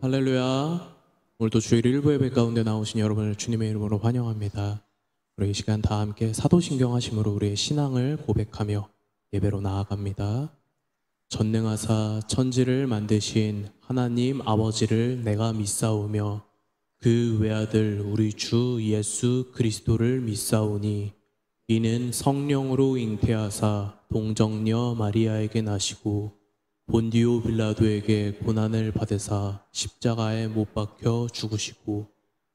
할렐루야. 오늘도 주일 일부 예배 가운데 나오신 여러분을 주님의 이름으로 환영합니다. 우리 이 시간 다 함께 사도신경 하심으로 우리의 신앙을 고백하며 예배로 나아갑니다. 전능하사 천지를 만드신 하나님 아버지를 내가 믿사오며 그 외아들 우리 주 예수 그리스도를 믿사오니 이는 성령으로 잉태하사 동정녀 마리아에게 나시고 본디오 빌라도에게 고난을 받으사 십자가에 못 박혀 죽으시고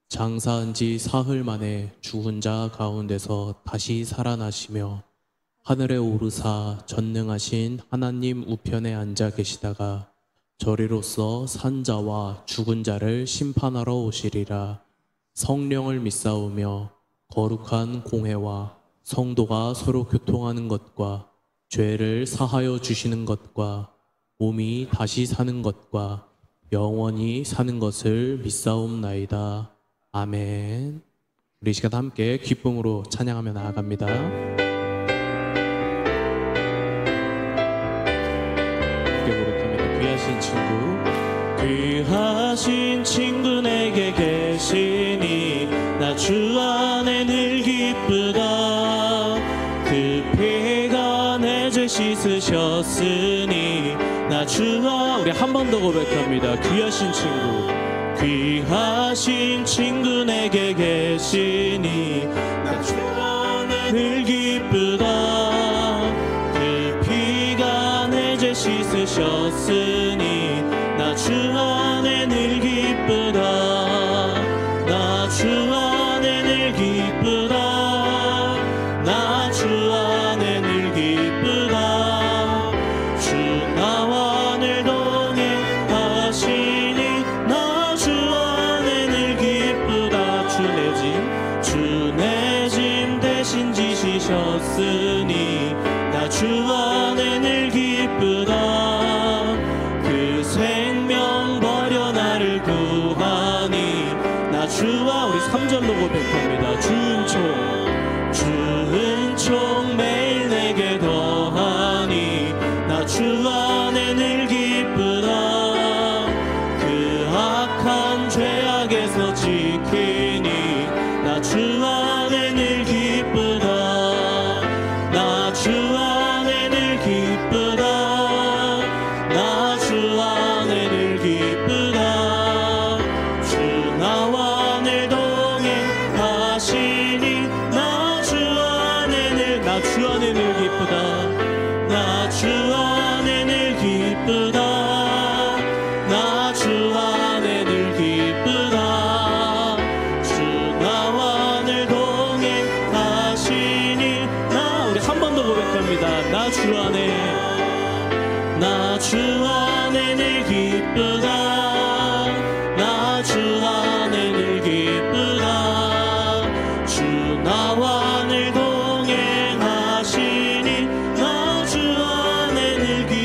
장사한 지 사흘 만에 죽은 자 가운데서 다시 살아나시며 하늘에 오르사 전능하신 하나님 우편에 앉아 계시다가 저리로서 산 자와 죽은 자를 심판하러 오시리라. 성령을 믿사오며 거룩한 공회와 성도가 서로 교통하는 것과 죄를 사하여 주시는 것과 몸이 다시 사는 것과 영원히 사는 것을 믿사옵나이다. 아멘. 우리 이 시간 함께 기쁨으로 찬양하며 나아갑니다. 함께 고백합니다. 귀하신 친구, 귀하신 친구 내게 계시니 나 주 안에 늘 기쁘다. 그 피가 내 죄 씻으셨으니 나 주 안에. 우리 한 번 더 고백합니다. 귀하신 친구, 귀하신 친구 내게 계시니 나 주 안에 늘 기쁘다. 그 피가 내 죄 씻으셨으니 나 주 안에 늘 기쁘다. 나 주 안에 늘 기쁘다. 나 주 안에 늘 기쁘다. 주 나와 늘 동행하시니 나 주 안에 늘 기쁘다. 주 내 짐 대신 지시셨으니 나 주 안에 늘 기쁘다. 그 생명 버려 나를 구하니 나 주와. 우리 3절로 고백합니다. 주은 총 매일 내게 더하니 나 주 안에 늘 기쁘다. 그 악한 죄악에서 지키니 나 주 안에 늘 기쁘다. 나 주 안에 늘 기쁘다. 나 주 안에 늘 기쁘다. 주 나와 늘 동행하시니 나 주 안에 늘. 나 주 안에 늘 기쁘다. 나 주 안에 늘 기쁘다. 나 주 안에 늘 기쁘다. 주 나와 늘 동행하시니 나. 우리 한 번 더 고백합니다. 나 주 안에. 나 주 안에 늘 기쁘다. 나 주 안에 늘 기쁘다. 주 나와 늘 동행하시니 나 주 안에 늘 기쁘.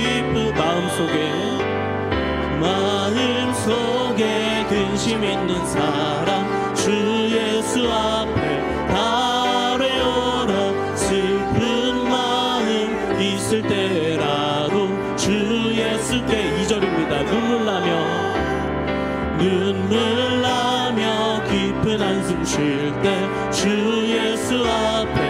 마음속에 근심 있는 사람 주 예수 앞에 아뢰어라. 슬픈 마음 있을 때라도 주 예수께. 2절입니다. 눈물 나며 깊은 한숨 쉴 때 주 예수 앞에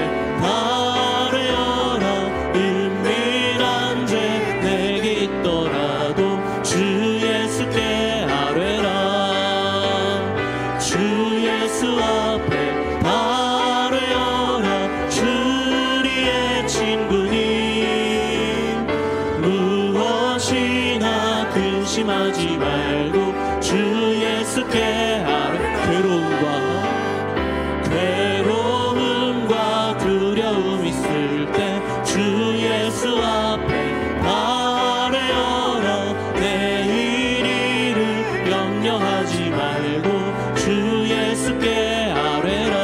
아뢰어라. 은밀한 죄 내게 있더라도 주 예수께 아뢰라. 주 예수 앞에 아뢰어라. 주리의 친구님 무엇이나 근심하지 말고 주 예수께 아뢰. 괴로움과 두려움 있을 때 주 예수 앞에 아뢰어라. 내일 일을 염려하지 말고 주 예수께 아뢰라.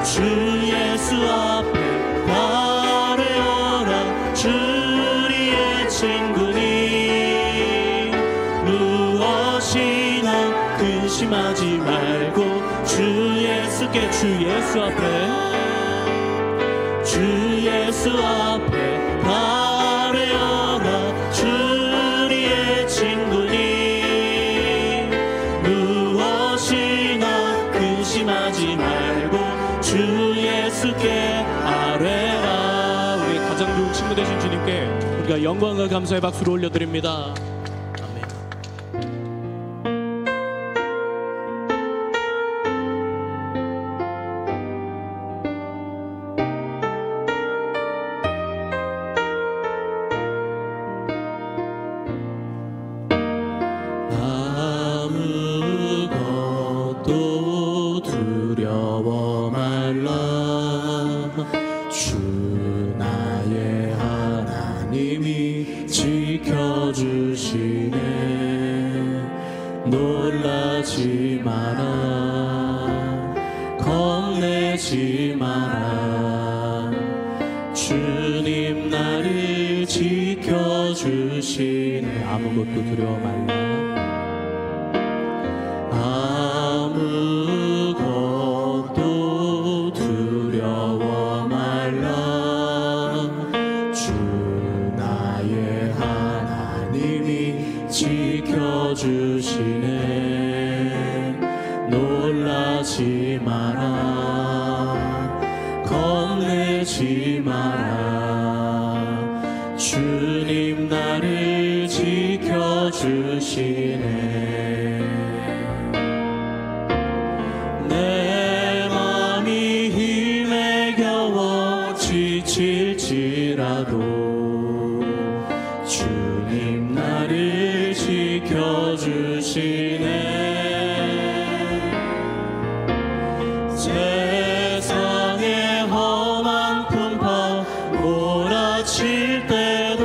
주 예수 앞에 아뢰어라. 주리의 친구니 무엇이나 근심하지 말고 주 예수께. 주 예수 앞에 아뢰어라. 주리의 친구니 아뢰라. 우리 가장 좋은 친구 되신 주님께 우리가 영광과 감사의 박수를 올려드립니다. 아무것도 두려워 말라. 주 나의 하나님이 지켜주시네. 놀라지 마라. 겁내지 마라. 주님 나를 지켜주시네. 아무것도 두려워 말라. 아무것도 두려워 말라. 주 나의 하나님이 지켜주시네. 놀라지 마라. 겁내지 마라. 주님 나를 지켜주시네. 내 맘이 힘에 겨워 지칠지라도 주님 나를 지켜주시네. 세상의 험한 풍파 몰아칠 때도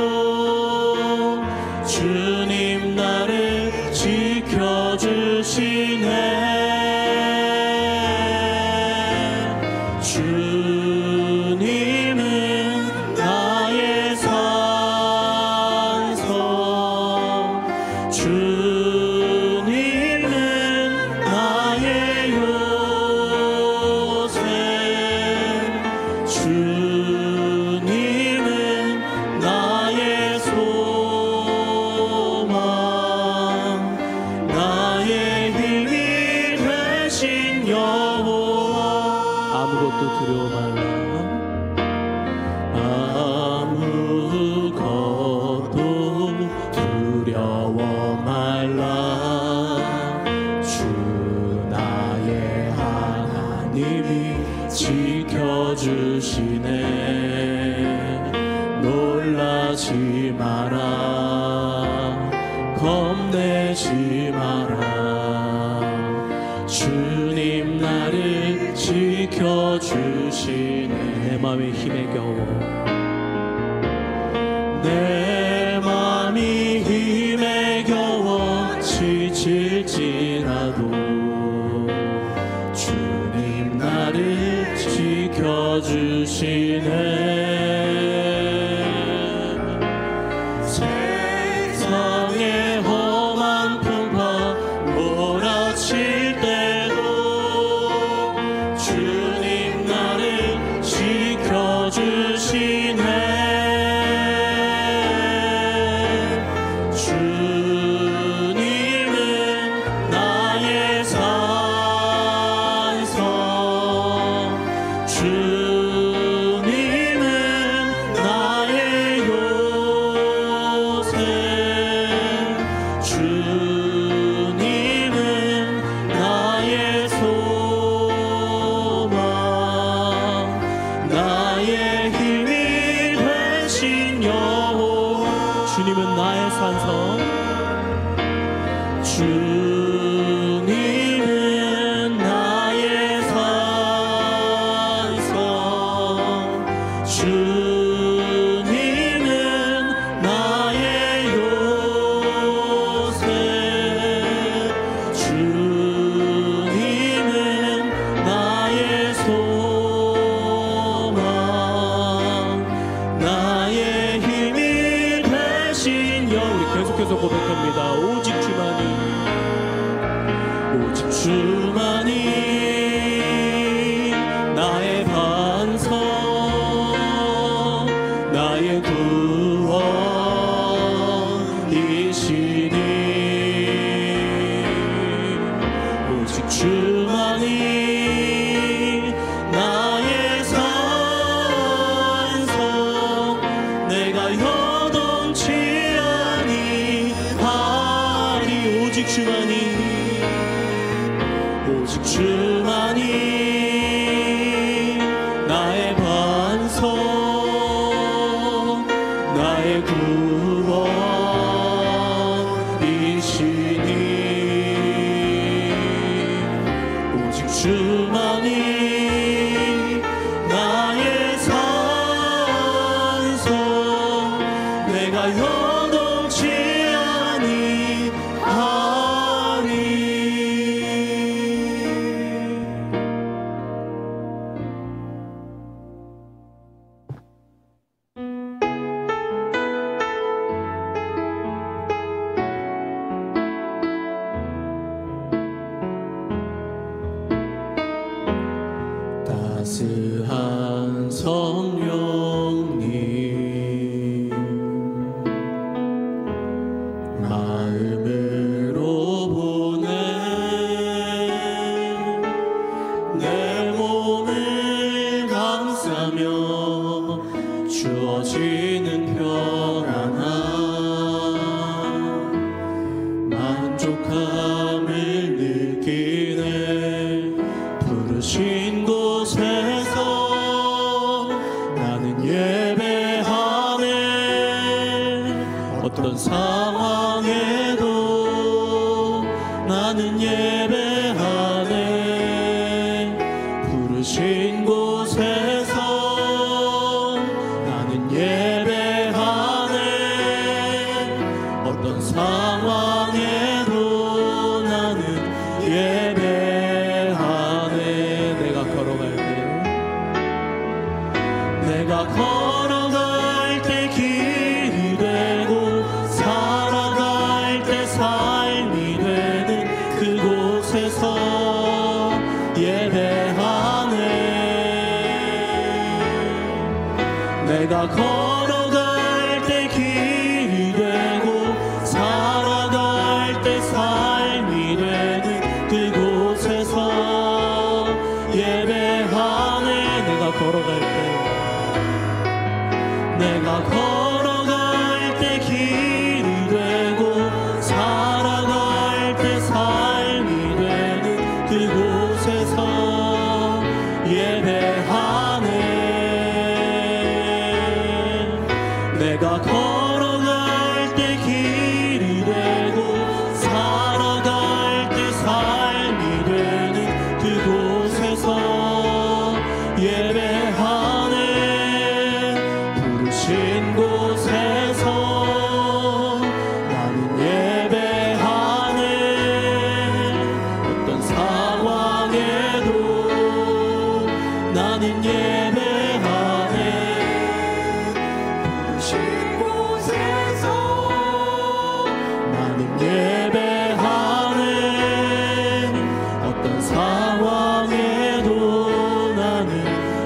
주님 나를 지켜주시네. 주님은 나의 산성, 주님은 나의 요새, 주님은 나의 소망, 나의 힘이 되신 여호와. 아무것도 두려워 말라. 아무것도 두려워 말라. 주 나의 하나님이 지켜주시네. 놀라지 마라. 겁내지 마라. 주님 나를 지켜주시네. 내 맘의 힘에 겨워, 내 맘이 힘에 겨워 지칠지라도 주님 나를 지켜주시네. 세상의 험한 풍파 몰아칠 때도 주님 나를 지켜주시네. 주님은 나의 산성, 주님은 나의 요새, 주님은 나의 소망, 나의 힘이 되신 여호와. 주님은 나의 산성, 주님은 나의 산성, 주님은 나의 요새, 주님은 나의 소망, 나의 힘이 되신 여호와. 우리 계속해서 고백합니다. 오직 주만이, 오직 주만이 나의 반석, 나의 구원이시니. 오직 주만이 나의 산성, 주어지는 평안함 만족함을 느끼네. 부르신 곳에서 나는 예배하네. 어떤 상황에도 나는 예배하네. 부르신 곳에서 나는 예배하네. 어떤 상황에도 나는 예배하네. 내가 걸어갈 때 길이 되고 살아갈 때 삶이 되는 그곳에서 예배하네. 내가 걸어갈 때 길이 되고 살아갈 때 삶이 되는 그곳에서 예배하네. 내가 걸어갈 때 길이 되고 살아갈 때 삶이 되는 그곳에서 예배하네. 내가 걸어갈 때 길이 되고 살아갈 때 삶이 되는 그곳에서 예배하네. 부르신 곳에서 나는 예배하네. 어떤 상황에도 나는 예배하네. 부르신 곳에서 나는 예배하네. 어떤 상황에도 나는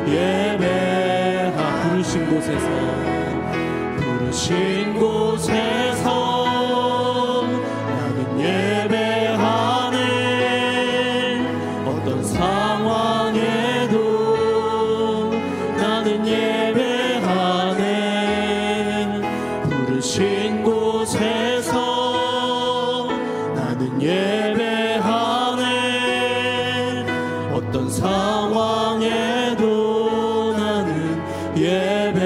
예배하네. 부르신 곳에서 나는 예배하네. 어떤 상황에도 나는 예배하네. 부르신 곳에서 나는 예배하네. 어떤 상황에도 나는 예배하네.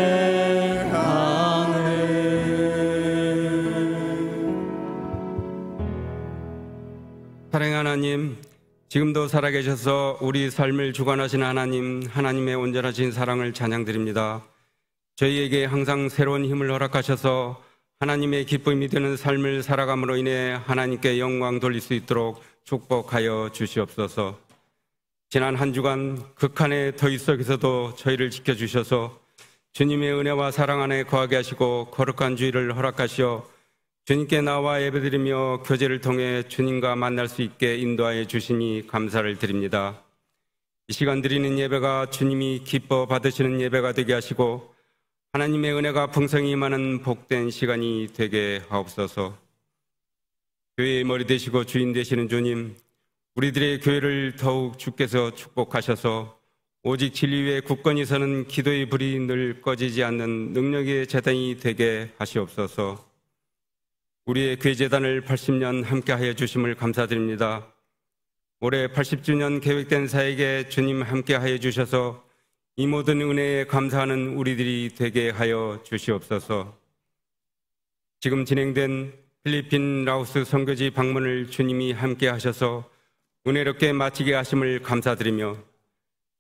사랑의 하나님, 지금도 살아계셔서 우리 삶을 주관하시는 하나님, 하나님의 온전하신 사랑을 찬양드립니다. 저희에게 항상 새로운 힘을 허락하셔서 하나님의 기쁨이 되는 삶을 살아감으로 인해 하나님께 영광 돌릴 수 있도록 축복하여 주시옵소서. 지난 한 주간 극한의 더위 속에서도 저희를 지켜주셔서 주님의 은혜와 사랑 안에 거하게 하시고 거룩한 주일을 허락하시어 주님께 나와 예배드리며 교제를 통해 주님과 만날 수 있게 인도하여 주시니 감사를 드립니다. 이 시간 드리는 예배가 주님이 기뻐 받으시는 예배가 되게 하시고 하나님의 은혜가 풍성히 임하는 복된 시간이 되게 하옵소서. 교회의 머리 되시고 주인 되시는 주님, 우리들의 교회를 더욱 주께서 축복하셔서 오직 진리 위에 굳건히 서는 기도의 불이 늘 꺼지지 않는 능력의 재단이 되게 하시옵소서. 우리의 교회 재단을 80년 함께하여 주심을 감사드립니다. 올해 80주년 계획된 사역에 주님 함께하여 주셔서 이 모든 은혜에 감사하는 우리들이 되게 하여 주시옵소서. 지금 진행된 필리핀, 라오스 선교지 방문을 주님이 함께하셔서 은혜롭게 마치게 하심을 감사드리며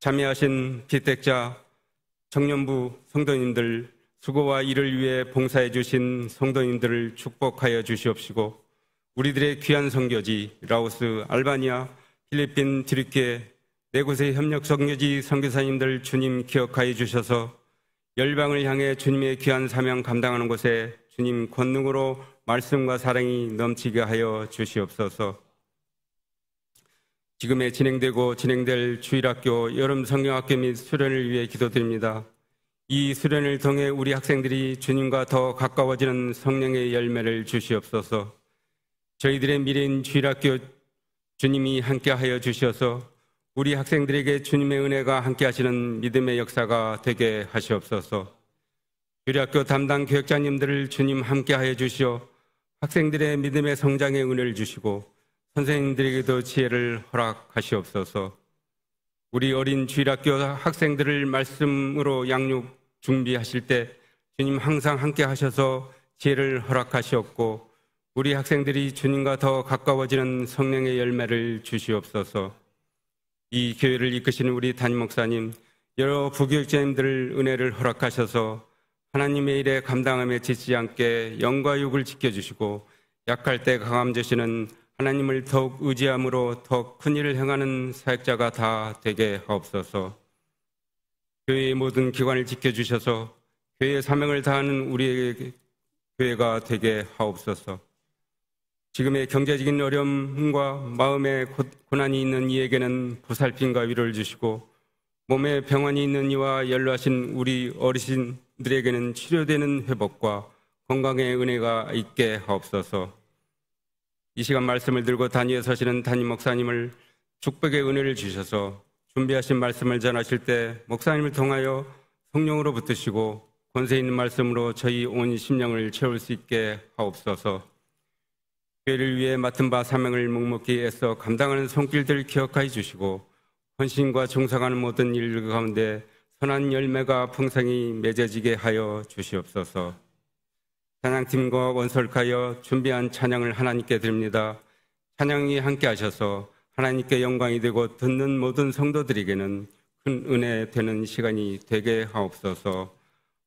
참여하신 피택자, 청년부 성도님들, 수고와 일을 위해 봉사해 주신 성도님들을 축복하여 주시옵시고 우리들의 귀한 선교지 라오스, 알바니아, 필리핀, 튀르키예 네 곳의 협력 선교지 선교사님들 주님 기억하여 주셔서 열방을 향해 주님의 귀한 사명 감당하는 곳에 주님 권능으로 말씀과 사랑이 넘치게 하여 주시옵소서. 지금에 진행되고 진행될 주일학교, 여름 성경학교 및 수련을 위해 기도드립니다. 이 수련을 통해 우리 학생들이 주님과 더 가까워지는 성령의 열매를 주시옵소서. 저희들의 미래인 주일학교 주님이 함께하여 주셔서 우리 학생들에게 주님의 은혜가 함께 하시는 믿음의 역사가 되게 하시옵소서. 주일학교 담당 교육자님들을 주님 함께 하여 주시어 학생들의 믿음의 성장에 은혜를 주시고 선생님들에게도 지혜를 허락하시옵소서. 우리 어린 주일학교 학생들을 말씀으로 양육 준비하실 때 주님 항상 함께 하셔서 지혜를 허락하시옵고 우리 학생들이 주님과 더 가까워지는 성령의 열매를 주시옵소서. 이 교회를 이끄시는 우리 담임 목사님, 여러 부교육자님들 은혜를 허락하셔서 하나님의 일에 감당함에 지치지 않게 영과 육을 지켜주시고 약할 때 강함 주시는 하나님을 더욱 의지함으로 더 큰 일을 행하는 사역자가 다 되게 하옵소서. 교회의 모든 기관을 지켜주셔서 교회의 사명을 다하는 우리의 교회가 되게 하옵소서. 지금의 경제적인 어려움과 마음의 고난이 있는 이에게는 보살핌과 위로를 주시고 몸에 병환이 있는 이와 연로하신 우리 어르신들에게는 치료되는 회복과 건강의 은혜가 있게 하옵소서. 이 시간 말씀을 들고 단위에 서시는 담임 목사님을 축복의 은혜를 주셔서 준비하신 말씀을 전하실 때 목사님을 통하여 성령으로 붙드시고 권세 있는 말씀으로 저희 온 심령을 채울 수 있게 하옵소서. 교회를 위해 맡은 바 사명을 묵묵히 애써 감당하는 손길들 기억하여 주시고 헌신과 종사하는 모든 일 가운데 선한 열매가 풍성히 맺어지게 하여 주시옵소서. 찬양팀과 원설하여 준비한 찬양을 하나님께 드립니다. 찬양이 함께 하셔서 하나님께 영광이 되고 듣는 모든 성도들에게는 큰 은혜 되는 시간이 되게 하옵소서.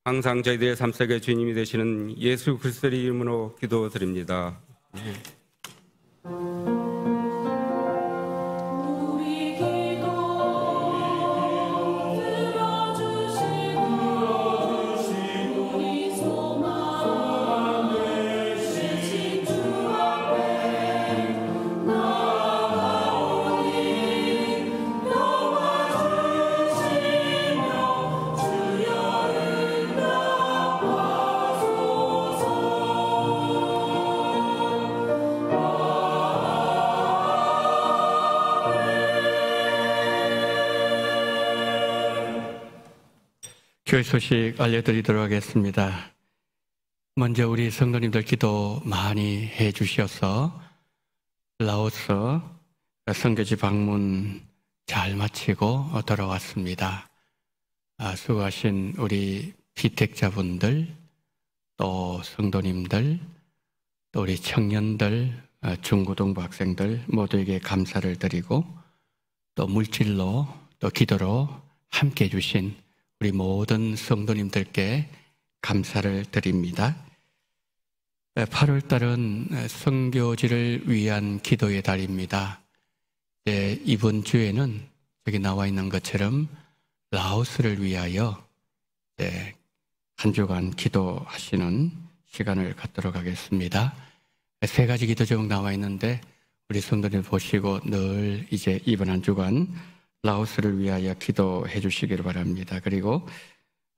항상 저희들의 삶 속에 주님이 되시는 예수 그리스도의 이름으로 기도드립니다. 교회 소식 알려드리도록 하겠습니다. 먼저 우리 성도님들 기도 많이 해 주셔서 라오스 선교지 방문 잘 마치고 돌아왔습니다. 수고하신 우리 피택자분들, 또 성도님들, 또 우리 청년들, 중고등부 학생들 모두에게 감사를 드리고 또 물질로 또 기도로 함께 해주신 우리 모든 성도님들께 감사를 드립니다. 8월 달은 선교지를 위한 기도의 달입니다. 이번 주에는 여기 나와 있는 것처럼 라오스를 위하여 한 주간 기도하시는 시간을 갖도록 하겠습니다. 3가지 기도 제목 나와 있는데 우리 성도님 보시고 늘 이제 이번 한 주간 라오스를 위하여 기도해 주시기를 바랍니다. 그리고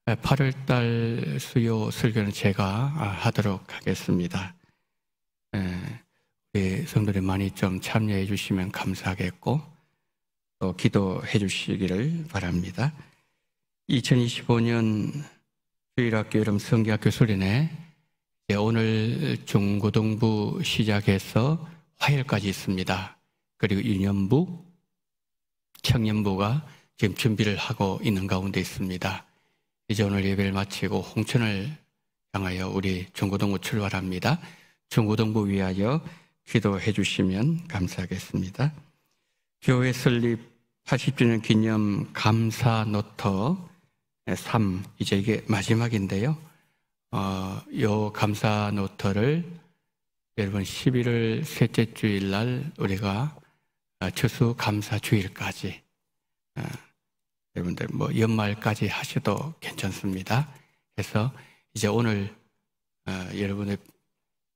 8월 달 수요 설교는 제가 하도록 하겠습니다. 우리 성도님 많이 좀 참여해 주시면 감사하겠고 또 기도해 주시기를 바랍니다. 2025년 주일학교 여름 성경학교 수련회 오늘 중고등부 시작해서 화요일까지 있습니다. 그리고 유년부, 청년부가 지금 준비를 하고 있는 가운데 있습니다. 이제 오늘 예배를 마치고 홍천을 향하여 우리 중고등부 출발합니다. 중고등부 위하여 기도해 주시면 감사하겠습니다. 교회 설립 80주년 기념 감사 노터 3, 이제 이게 마지막인데요. 요 감사 노트를 여러분 11월 셋째 주일 날 우리가 추수 감사 주일까지 여러분들 뭐 연말까지 하셔도 괜찮습니다. 그래서 이제 오늘 여러분의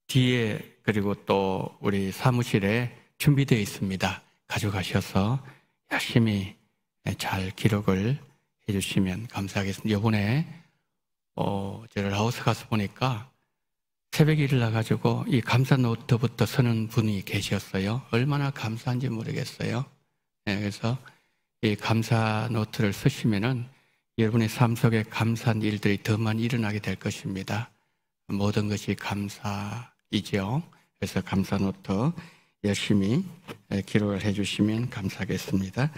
뒤에 그리고 또 우리 사무실에 준비되어 있습니다. 가져가셔서 열심히 잘 기록을 해주시면 감사하겠습니다. 이번에 제가 라오스 가서 보니까 새벽에 일어나가지고 이 감사 노트부터 서는 분이 계셨어요. 얼마나 감사한지 모르겠어요. 그래서 이 감사 노트를 쓰시면은 여러분의 삶 속에 감사한 일들이 더 많이 일어나게 될 것입니다. 모든 것이 감사이죠. 그래서 감사 노트 열심히 기록을 해주시면 감사하겠습니다.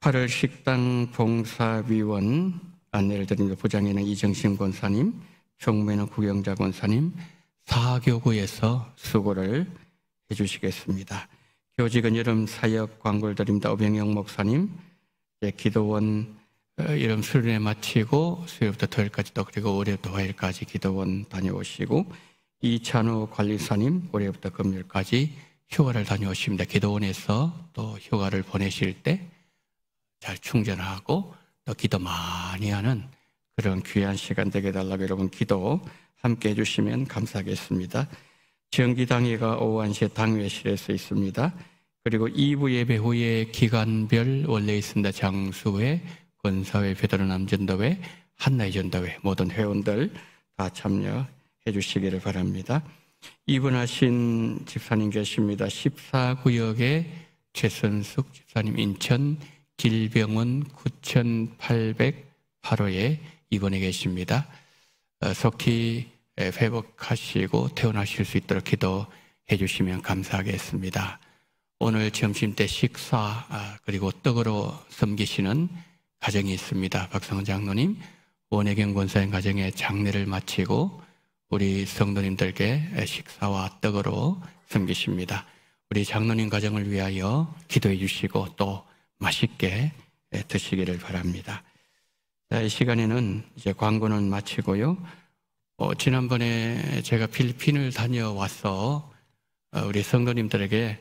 8월 식당 봉사위원 안내를 드립니다. 부장에는 이정신 권사님, 총무에는 구경자 권사님, 사교구에서 수고를 해주시겠습니다. 교직은 여름 사역 광고를 드립니다. 오병영 목사님, 기도원 여름 수련회 마치고 수요일부터 토요일까지 또 그리고 월요일부터 화요일까지 기도원 다녀오시고, 이찬우 관리사님 월요일부터 금요일까지 휴가를 다녀오십니다. 기도원에서 또 휴가를 보내실 때 잘 충전하고 또 기도 많이 하는 그런 귀한 시간 되게 해달라고 여러분 기도 함께 해주시면 감사하겠습니다. 정기당회가 오후 1시에 당회실에서 있습니다. 그리고 2부 예배 후에 기간별 원래 있습니다. 장수회, 권사회, 베드로남 전도회, 한나이 전도회 모든 회원들 다 참여해 주시기를 바랍니다. 입원하신 집사님 계십니다. 14구역에 최선숙 집사님, 인천 길병원 9808호에 입원해 계십니다. 속히 회복하시고 퇴원하실 수 있도록 기도해 주시면 감사하겠습니다. 오늘 점심때 식사 그리고 떡으로 섬기시는 가정이 있습니다. 박성은 장로님, 원혜경 권사님 가정의 장례를 마치고 우리 성도님들께 식사와 떡으로 섬기십니다. 우리 장로님 가정을 위하여 기도해 주시고 또 맛있게 드시기를 바랍니다. 이 시간에는 이제 광고는 마치고요. 지난번에 제가 필리핀을 다녀와서 우리 성도님들에게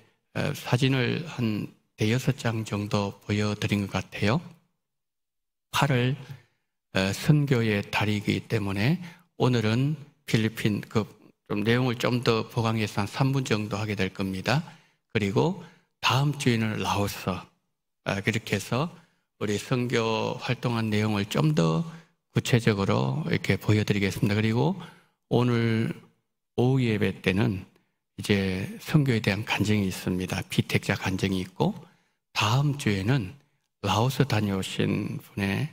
사진을 한 5-6장 정도 보여드린 것 같아요. 8월 선교의 달이기 때문에 오늘은 필리핀 좀 내용을 좀 더 보강해서 한 3분 정도 하게 될 겁니다. 그리고 다음 주에는 라오스, 그렇게 해서 우리 선교 활동한 내용을 좀 더 구체적으로 이렇게 보여드리겠습니다. 그리고 오늘 오후 예배 때는 이제 선교에 대한 간증이 있습니다. 비택자 간증이 있고, 다음 주에는 라오스 다녀오신 분의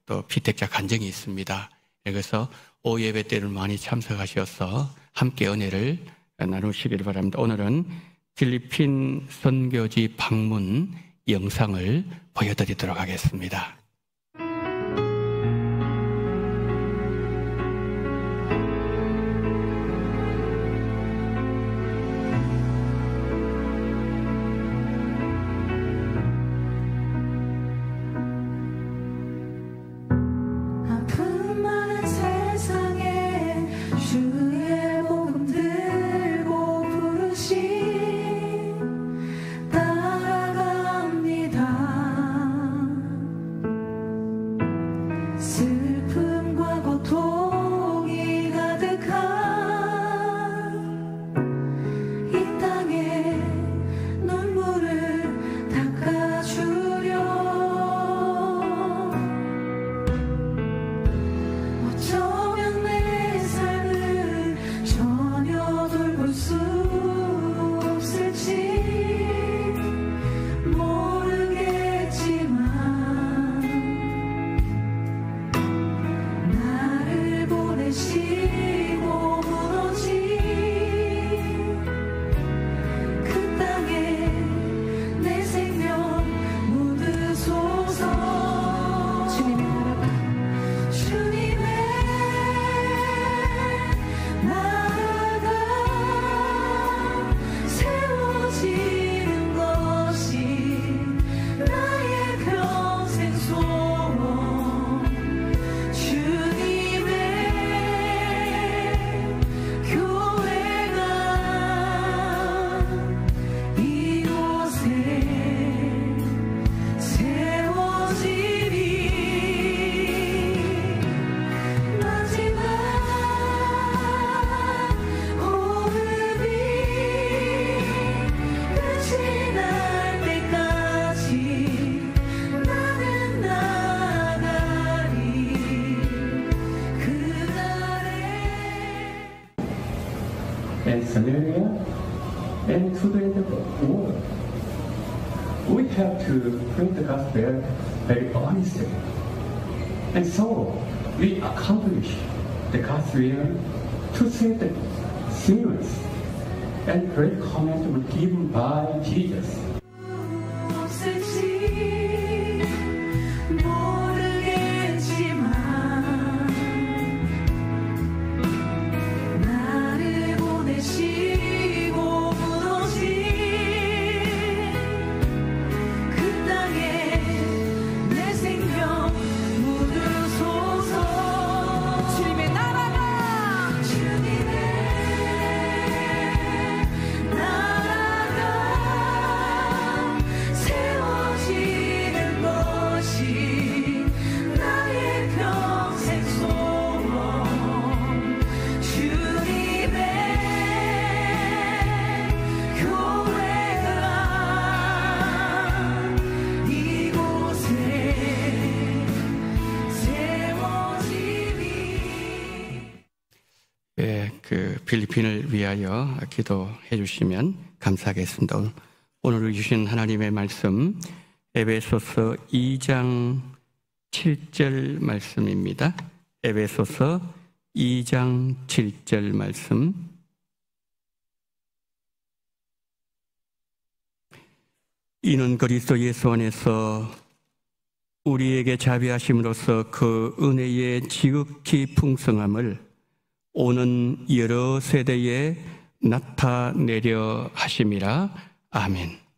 또 비택자 간증이 있습니다. 그래서 오후 예배 때를 많이 참석하셔서 함께 은혜를 나누시길 바랍니다. 오늘은 필리핀 선교지 방문 영상을 보여드리도록 하겠습니다. and Samaria and to the end of the world. we have to bring the gospel very honestly. And so we accomplish the God's will to save the sinners. And great commandment given by Jesus. 필리핀을 위하여 기도해 주시면 감사하겠습니다. 오늘 주신 하나님의 말씀 에베소서 2장 7절 말씀입니다. 에베소서 2장 7절 말씀. 이는 그리스도 예수 안에서 우리에게 자비하심으로써 그 은혜의 지극히 풍성함을 오는 여러 세대에 나타내려 하심이라. 아멘.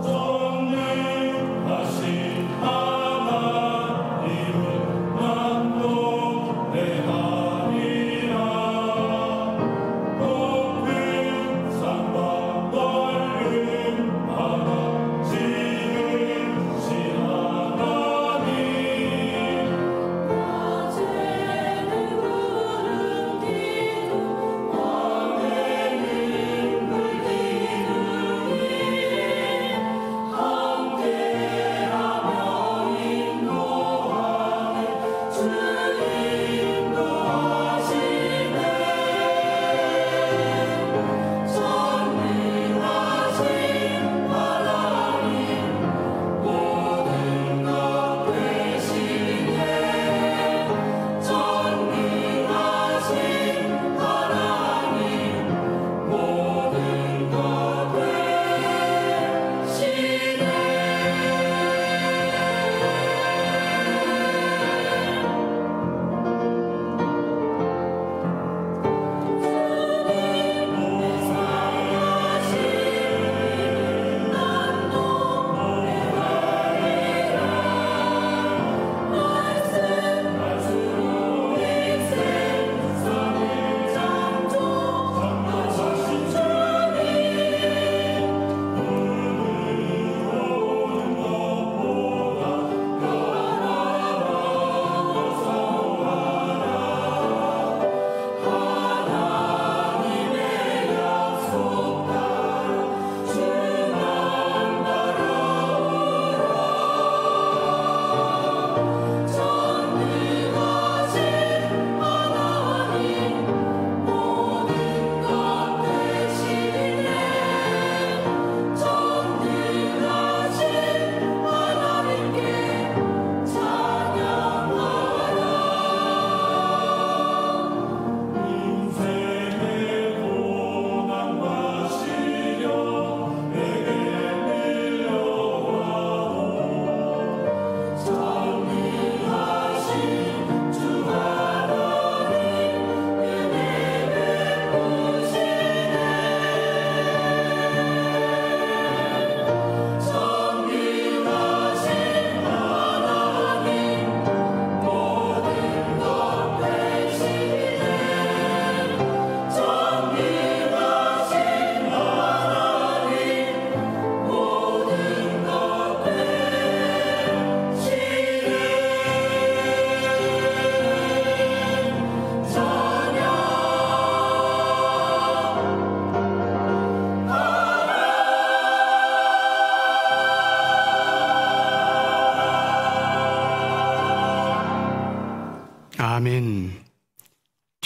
정말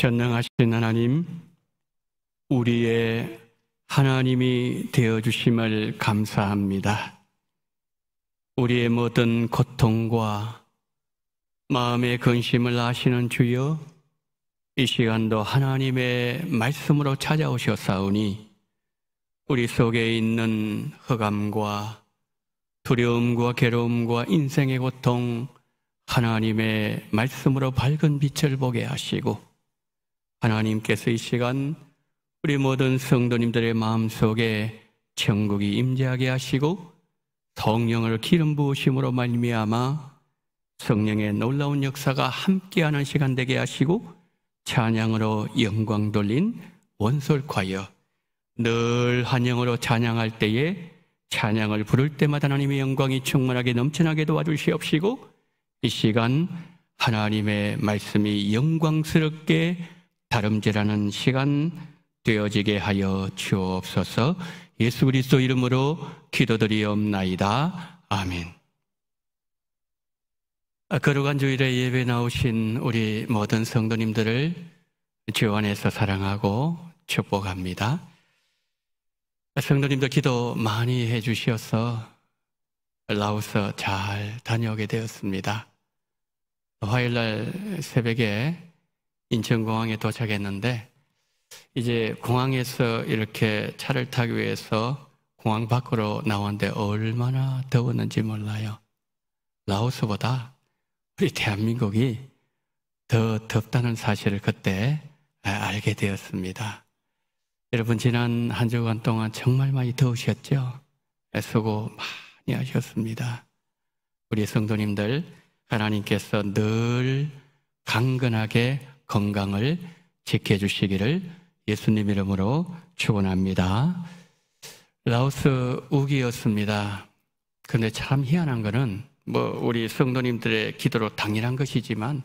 전능하신 하나님, 우리의 하나님이 되어주심을 감사합니다. 우리의 모든 고통과 마음의 근심을 아시는 주여, 이 시간도 하나님의 말씀으로 찾아오셨사오니 우리 속에 있는 흑암과 두려움과 괴로움과 인생의 고통, 하나님의 말씀으로 밝은 빛을 보게 하시고, 하나님께서 이 시간 우리 모든 성도님들의 마음속에 천국이 임재하게 하시고 성령을 기름 부으심으로 말미암아 성령의 놀라운 역사가 함께하는 시간 되게 하시고, 찬양으로 영광 돌린 원솔과여 늘 한영으로 찬양할 때에 찬양을 부를 때마다 하나님의 영광이 충만하게 넘쳐나게 도와주시옵시고, 이 시간 하나님의 말씀이 영광스럽게 다름질하는 시간 되어지게 하여 주옵소서. 예수 그리스도 이름으로 기도드리옵나이다. 아멘. 거룩한 주일에 예배 나오신 우리 모든 성도님들을 주 안에서 사랑하고 축복합니다. 성도님들 기도 많이 해주셔서 라오스 잘 다녀오게 되었습니다. 화요일날 새벽에 인천공항에 도착했는데, 이제 공항에서 이렇게 차를 타기 위해서 공항 밖으로 나왔는데 얼마나 더웠는지 몰라요. 라오스보다 우리 대한민국이 더 덥다는 사실을 그때 알게 되었습니다. 여러분, 지난 한 주간 동안 정말 많이 더우셨죠? 수고 많이 하셨습니다. 우리 성도님들, 하나님께서 늘 강건하게 건강을 지켜주시기를 예수님 이름으로 축원합니다. 라오스 우기였습니다. 그런데 참 희한한 거는 우리 성도님들의 기도로 당연한 것이지만,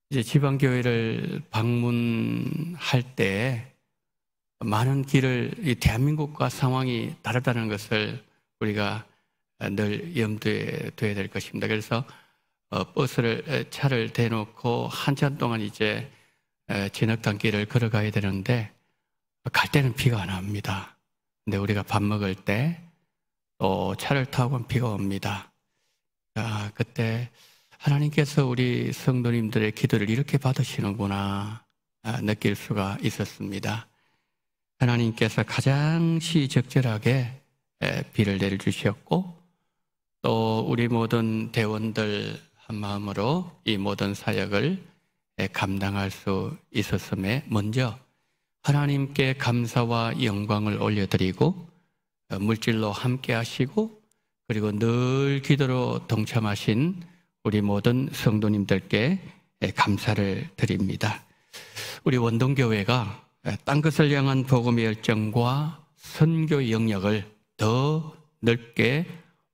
이제 지방교회를 방문할 때 많은 길을, 이 대한민국과 상황이 다르다는 것을 우리가 늘 염두에 둬야 될 것입니다. 그래서 차를 대놓고 한참 동안 이제 진흙탕길을 걸어가야 되는데, 갈 때는 비가 안 옵니다. 근데 우리가 밥 먹을 때 또 차를 타고 비가 옵니다. 그때 하나님께서 우리 성도님들의 기도를 이렇게 받으시는구나 느낄 수가 있었습니다. 하나님께서 가장 시적절하게 비를 내려주셨고, 또 우리 모든 대원들 한 마음으로 이 모든 사역을 감당할 수 있었음에 먼저 하나님께 감사와 영광을 올려드리고, 물질로 함께 하시고, 그리고 늘 기도로 동참하신 우리 모든 성도님들께 감사를 드립니다. 우리 원동교회가 땅끝을 향한 복음의 열정과 선교 영역을 더 넓게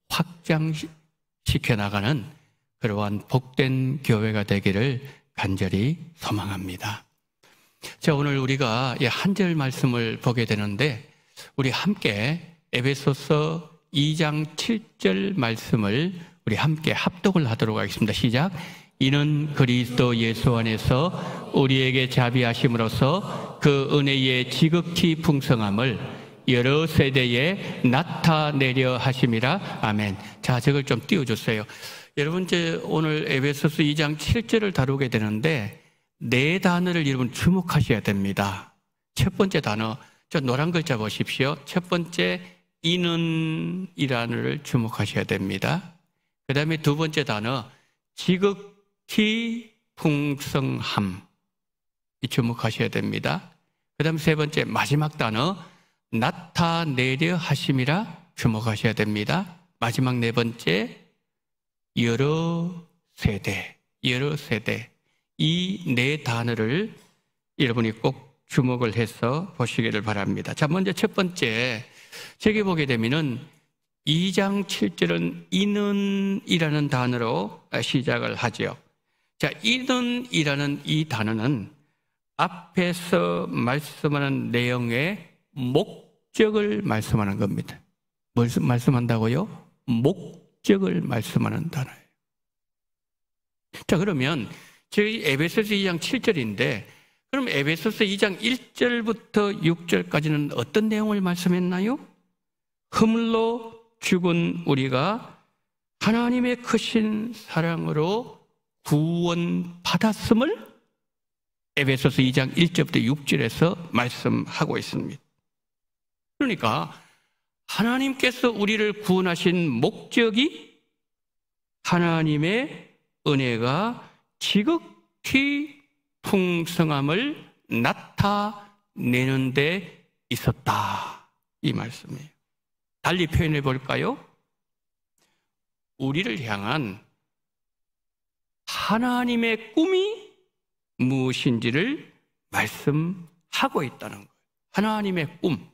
확장시켜 나가는 그러한 복된 교회가 되기를 간절히 소망합니다. 자, 오늘 우리가 한 절 말씀을 보게 되는데, 우리 함께 에베소서 2장 7절 말씀을 우리 함께 합독을 하도록 하겠습니다. 시작. 이는 그리스도 예수 안에서 우리에게 자비하심으로써 그 은혜의 지극히 풍성함을 여러 세대에 나타내려 하심이라. 아멘. 자, 저걸 좀 띄워주세요. 여러분, 오늘 에베소서 2장 7절을 다루게 되는데, 네 단어를 여러분 주목하셔야 됩니다. 첫 번째 단어, 저 노란 글자 보십시오. 첫 번째, 이는 이라는를 주목하셔야 됩니다. 그 다음에 두 번째 단어, 지극히 풍성함, 이 주목하셔야 됩니다. 그 다음 세 번째, 마지막 단어, 나타내려 하심이라 주목하셔야 됩니다. 마지막 네 번째, 여러 세대, 여러 세대. 이 네 단어를 여러분이 꼭 주목을 해서 보시기를 바랍니다. 자, 먼저 첫 번째, 저기 보게 되면은 2장 7절은 이는이라는 단어로 시작을 하죠. 자, 이는이라는 이 단어는 앞에서 말씀하는 내용의 목적을 말씀하는 겁니다. 뭘 말씀한다고요? 목적을 말씀하는 단어예요. 자, 그러면 저희 에베소서 2장 7절인데 그럼 에베소서 2장 1절부터 6절까지는 어떤 내용을 말씀했나요? 허물로 죽은 우리가 하나님의 크신 사랑으로 구원받았음을 에베소서 2장 1절부터 6절에서 말씀하고 있습니다. 그러니까 하나님께서 우리를 구원하신 목적이 하나님의 은혜가 지극히 풍성함을 나타내는 데 있었다. 이 말씀이에요. 달리 표현해 볼까요? 우리를 향한 하나님의 꿈이 무엇인지를 말씀하고 있다는 거예요. 하나님의 꿈.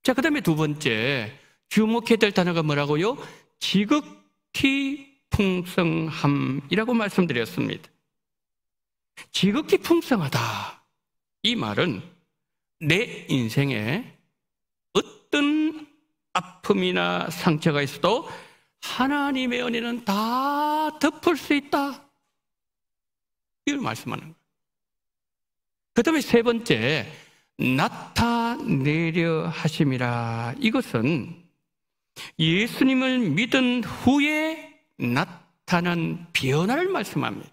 자, 그 다음에 두 번째 주목해야 될 단어가 뭐라고요? 지극히 풍성함이라고 말씀드렸습니다. 지극히 풍성하다. 이 말은 내 인생에 어떤 아픔이나 상처가 있어도 하나님의 은혜는 다 덮을 수 있다. 이걸 말씀하는 거예요. 그 다음에 세 번째, 나타내려 하심이라. 이것은 예수님을 믿은 후에 나타난 변화를 말씀합니다.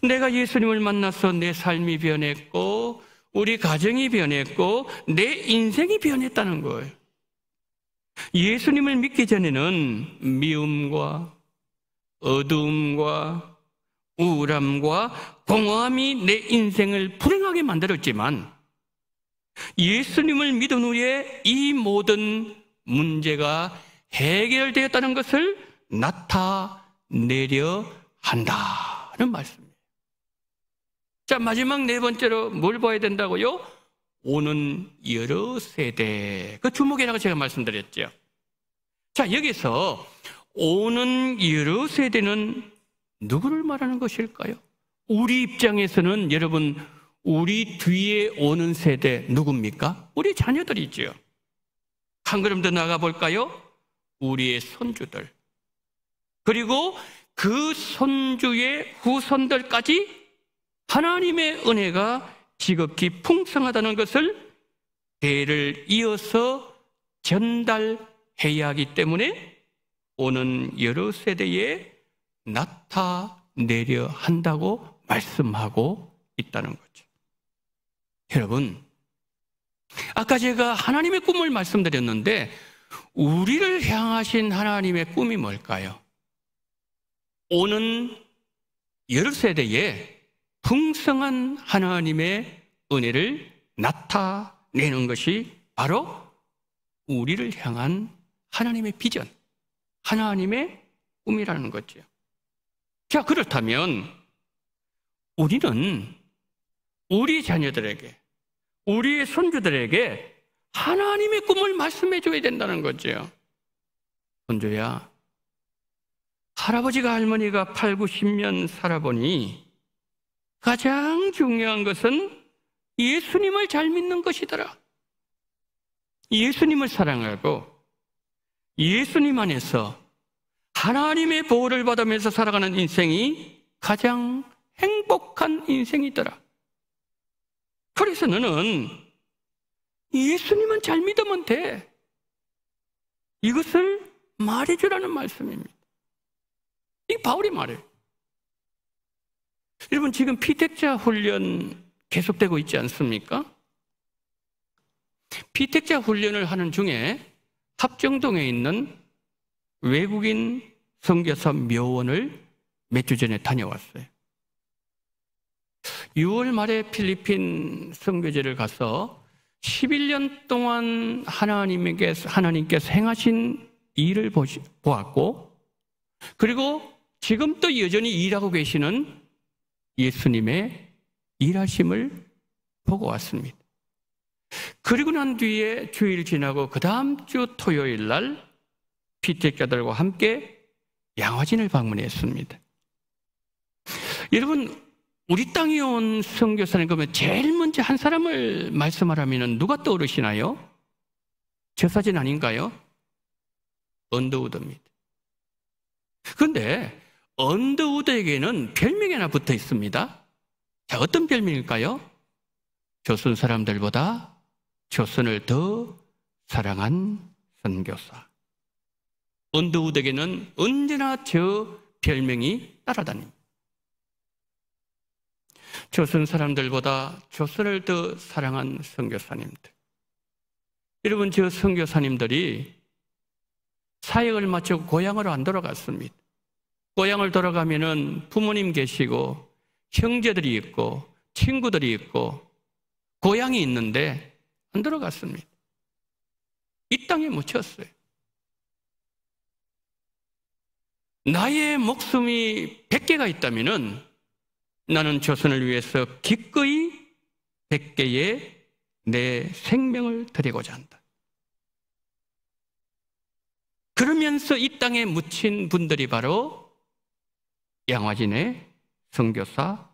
내가 예수님을 만나서 내 삶이 변했고 우리 가정이 변했고 내 인생이 변했다는 거예요. 예수님을 믿기 전에는 미움과 어두움과 우울함과 공허함이 내 인생을 불행하게 만들었지만 예수님을 믿은 후에 이 모든 문제가 해결되었다는 것을 나타내려 한다는 말씀입니다. 자, 마지막 네 번째로 뭘 봐야 된다고요? 오는 여러 세대. 그 주목이라고 제가 말씀드렸죠. 자, 여기서 오는 여러 세대는 누구를 말하는 것일까요? 우리 입장에서는 여러분, 우리 뒤에 오는 세대 누굽니까? 우리 자녀들이죠. 한 걸음 더 나가 볼까요? 우리의 손주들. 그리고 그 손주의 후손들까지 하나님의 은혜가 지극히 풍성하다는 것을 대를 이어서 전달해야 하기 때문에 오는 여러 세대에 나타내려 한다고 말씀하고 있다는 거죠. 여러분, 아까 제가 하나님의 꿈을 말씀드렸는데 우리를 향하신 하나님의 꿈이 뭘까요? 오는 여러 세대에 풍성한 하나님의 은혜를 나타내는 것이 바로 우리를 향한 하나님의 비전, 하나님의 꿈이라는 거죠. 자, 그렇다면 우리는 우리 자녀들에게, 우리의 손주들에게 하나님의 꿈을 말씀해 줘야 된다는 거죠. 손주야, 할아버지가 할머니가 8, 90년 살아보니 가장 중요한 것은 예수님을 잘 믿는 것이더라. 예수님을 사랑하고 예수님 안에서 하나님의 보호를 받으면서 살아가는 인생이 가장 행복한 인생이더라. 그래서 너는 예수님은 잘 믿으면 돼. 이것을 말해주라는 말씀입니다. 이 바울이 말해요. 여러분, 지금 피택자 훈련 계속되고 있지 않습니까? 피택자 훈련을 하는 중에 합정동에 있는 외국인 선교사 묘원을 몇 주 전에 다녀왔어요. 6월 말에 필리핀 선교제를 가서 11년 동안 하나님께서 행하신 일을 보았고, 그리고 지금 또 여전히 일하고 계시는 예수님의 일하심을 보고 왔습니다. 그리고 난 뒤에 주일 지나고 그 다음 주 토요일 날 피택자들과 함께 양화진을 방문했습니다. 여러분, 우리 땅에 온 선교사님 그러면 제일 먼저 한 사람을 말씀하라면 누가 떠오르시나요? 저 사진 아닌가요? 언더우드입니다. 그런데 언더우드에게는 별명이 하나 붙어 있습니다. 자, 어떤 별명일까요? 조선 사람들보다 조선을 더 사랑한 선교사. 언더우드에게는 언제나 저 별명이 따라다닙니다. 조선 사람들보다 조선을 더 사랑한 선교사님들. 여러분, 저 선교사님들이 사역을 마치고 고향으로 안 돌아갔습니다. 고향을 돌아가면은 부모님 계시고 형제들이 있고 친구들이 있고 고향이 있는데 안 돌아갔습니다. 이 땅에 묻혔어요. 나의 목숨이 100개가 있다면은 나는 조선을 위해서 기꺼이 100개의 내 생명을 드리고자 한다. 그러면서 이 땅에 묻힌 분들이 바로 양화진의 선교사